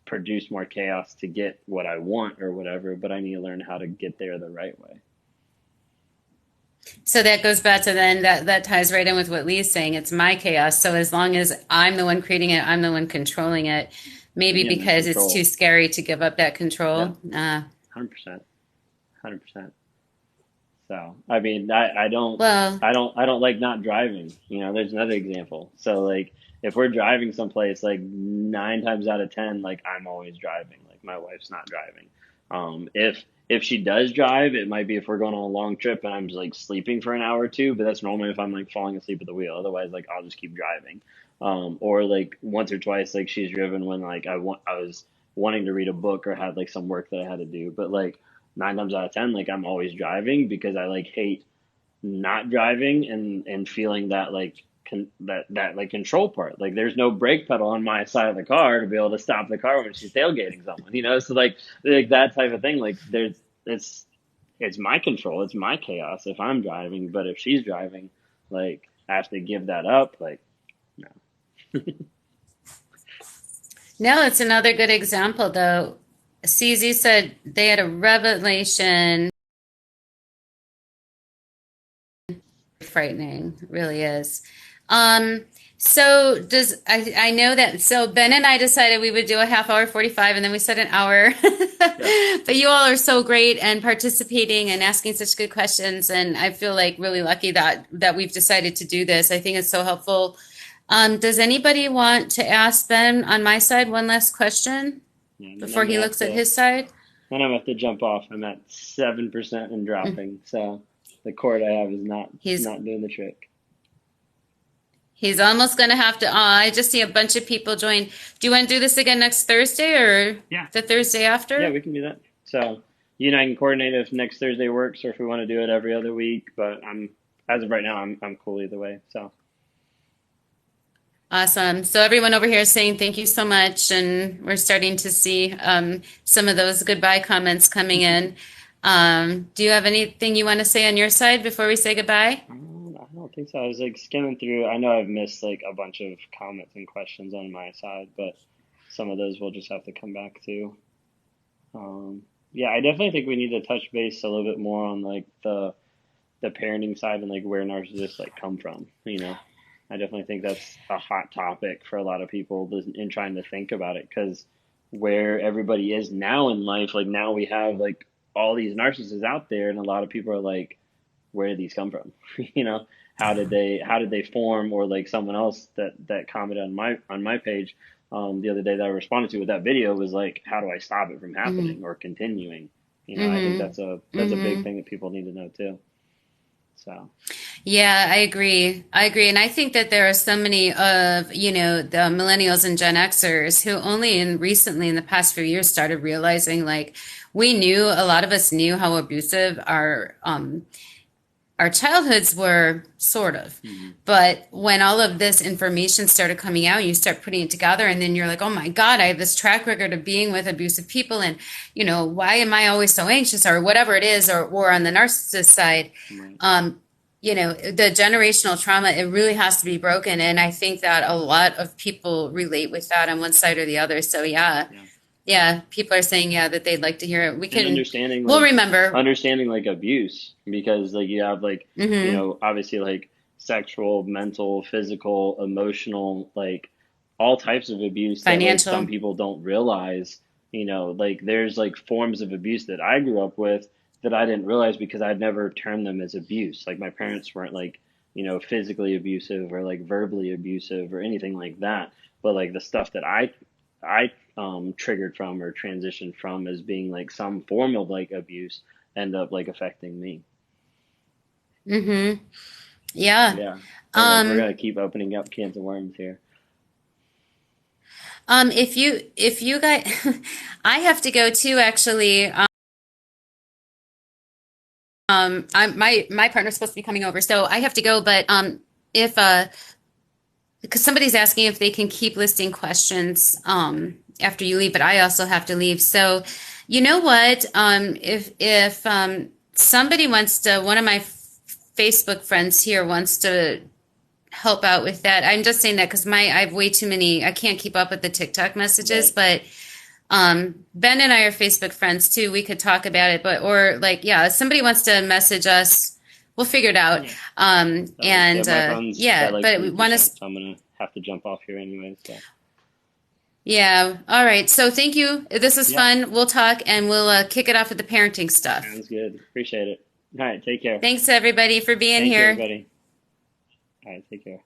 produce more chaos to get what I want or whatever, but I need to learn how to get there the right way. So that goes back to then that ties right in with what Lee's saying. It's my chaos. So as long as I'm the one creating it, I'm the one controlling it. Maybe Be in the because it's too control. scary to give up that Yep. control. 100%. 100%. So, I mean, I don't, Well, I don't like not driving. There's another example. So like, if we're driving someplace, like 9 times out of 10, like I'm always driving. Like my wife's not driving. If she does drive, it might be if we're going on a long trip and I'm just like sleeping for an hour or two, but that's normally if I'm like falling asleep at the wheel. Otherwise, like I'll just keep driving. Or like once or twice, like she's driven when like I was wanting to read a book or had like some work that I had to do. But like 9 times out of 10, like I'm always driving because I like hate not driving and feeling that like that like control part. Like there's no brake pedal on my side of the car to be able to stop the car when she's tailgating someone. So like that type of thing. Like there's it's my control, it's my chaos if I'm driving, but if she's driving, like I have to give that up. Like no. no, it's another good example though. CZ said they had a revelation. Frightening, it really is. Um, so I know that so Ben and I decided we would do a half hour 45 and then we said an hour. Yeah. But you all are so great and participating and asking such good questions and I feel like really lucky that we've decided to do this. I think it's so helpful. Does anybody want to ask Ben on my side one last question Yeah. And then before I'm he gonna have looks at to his side? then I'm gonna have to jump off. I'm at 7% and Mm. dropping. So the cord I have is He's not doing the trick. He's almost going to have to. I just see a bunch of people join. Do you want to do this again next Thursday or Yeah. the Thursday Yeah, after? we can do that. So you and I can coordinate if next Thursday works or if we want to do it every other week. But as of right now, I'm cool either way. So Awesome. So everyone over here is saying thank you so much, and we're starting to see some of those goodbye comments coming in. Do you have anything you want to say on your side before we say goodbye? I don't think so. I was like skimming through. I know I've missed like a bunch of comments and questions on my side, but some of those we'll just have to come back to. Um, yeah, I definitely think we need to touch base a little bit more on like the parenting side and like where narcissists like come from. I definitely think that's a hot topic for a lot of people in trying to think about it because where everybody is now in life, like now we have like all these narcissists out there, and a lot of people are like, where did these come from? you know, how did they form? Or like someone else that commented on my page the other day that I responded to with that video was like, how do I stop it from Mm-hmm. happening or continuing? I think Mm-hmm. that's a big Mm-hmm. thing that people need to know too. So. Yeah, I agree. I agree. And I think that there are so many of, the millennials and Gen Xers who only recently in the past few years started realizing like a lot of us knew how abusive our childhoods were, sort of. Hmm. But when all of this information started coming out, you start putting it together, and then you're like, oh my God, I have this track record of being with abusive people. And, why am I always so anxious or whatever it is, or on the narcissist side, Right. um, the generational trauma, it really has to be broken. And I think that a lot of people relate with that on one side or the other. So, yeah, Yeah. yeah, people are saying, yeah, that they'd like to hear it. And understanding We'll like remember. abuse, because like you have like, Hmm. obviously like sexual, mental, physical, emotional, like all types of abuse that like some Financial. people don't realize. Like there's like forms of abuse that I grew up with that I didn't realize because I'd never termed them as abuse. Like my parents weren't like, physically abusive or like verbally abusive or anything like that. But like the stuff that I triggered from or transitioned from as being like some form of like abuse end up like affecting me. Hmm. Yeah. Yeah. We're Um, gonna keep opening up cans of worms here. if you guys, I have to go too, actually. My partner's supposed to be coming over, so I have to go. But if because somebody's asking if they can keep listing questions after you leave, but I also have to leave. So, you know what? If somebody wants to, one of my Facebook friends here wants to help out with that. I'm just saying that because I have way too many. I can't keep up with the TikTok messages, Right. but Ben and I are Facebook friends too. We could talk about it, but or like, yeah, if somebody wants to message us, we'll figure it out. Yeah. Sounds good. And My phone's yeah, at like but we want 3%, to. so I'm gonna have to jump off here anyway. So Yeah. All right. So thank you. This is yeah, fun. We'll talk and we'll kick it off with the parenting stuff. sounds good. Appreciate it. All right, take care. Thanks everybody for being Thank you, here. everybody. All right, take care.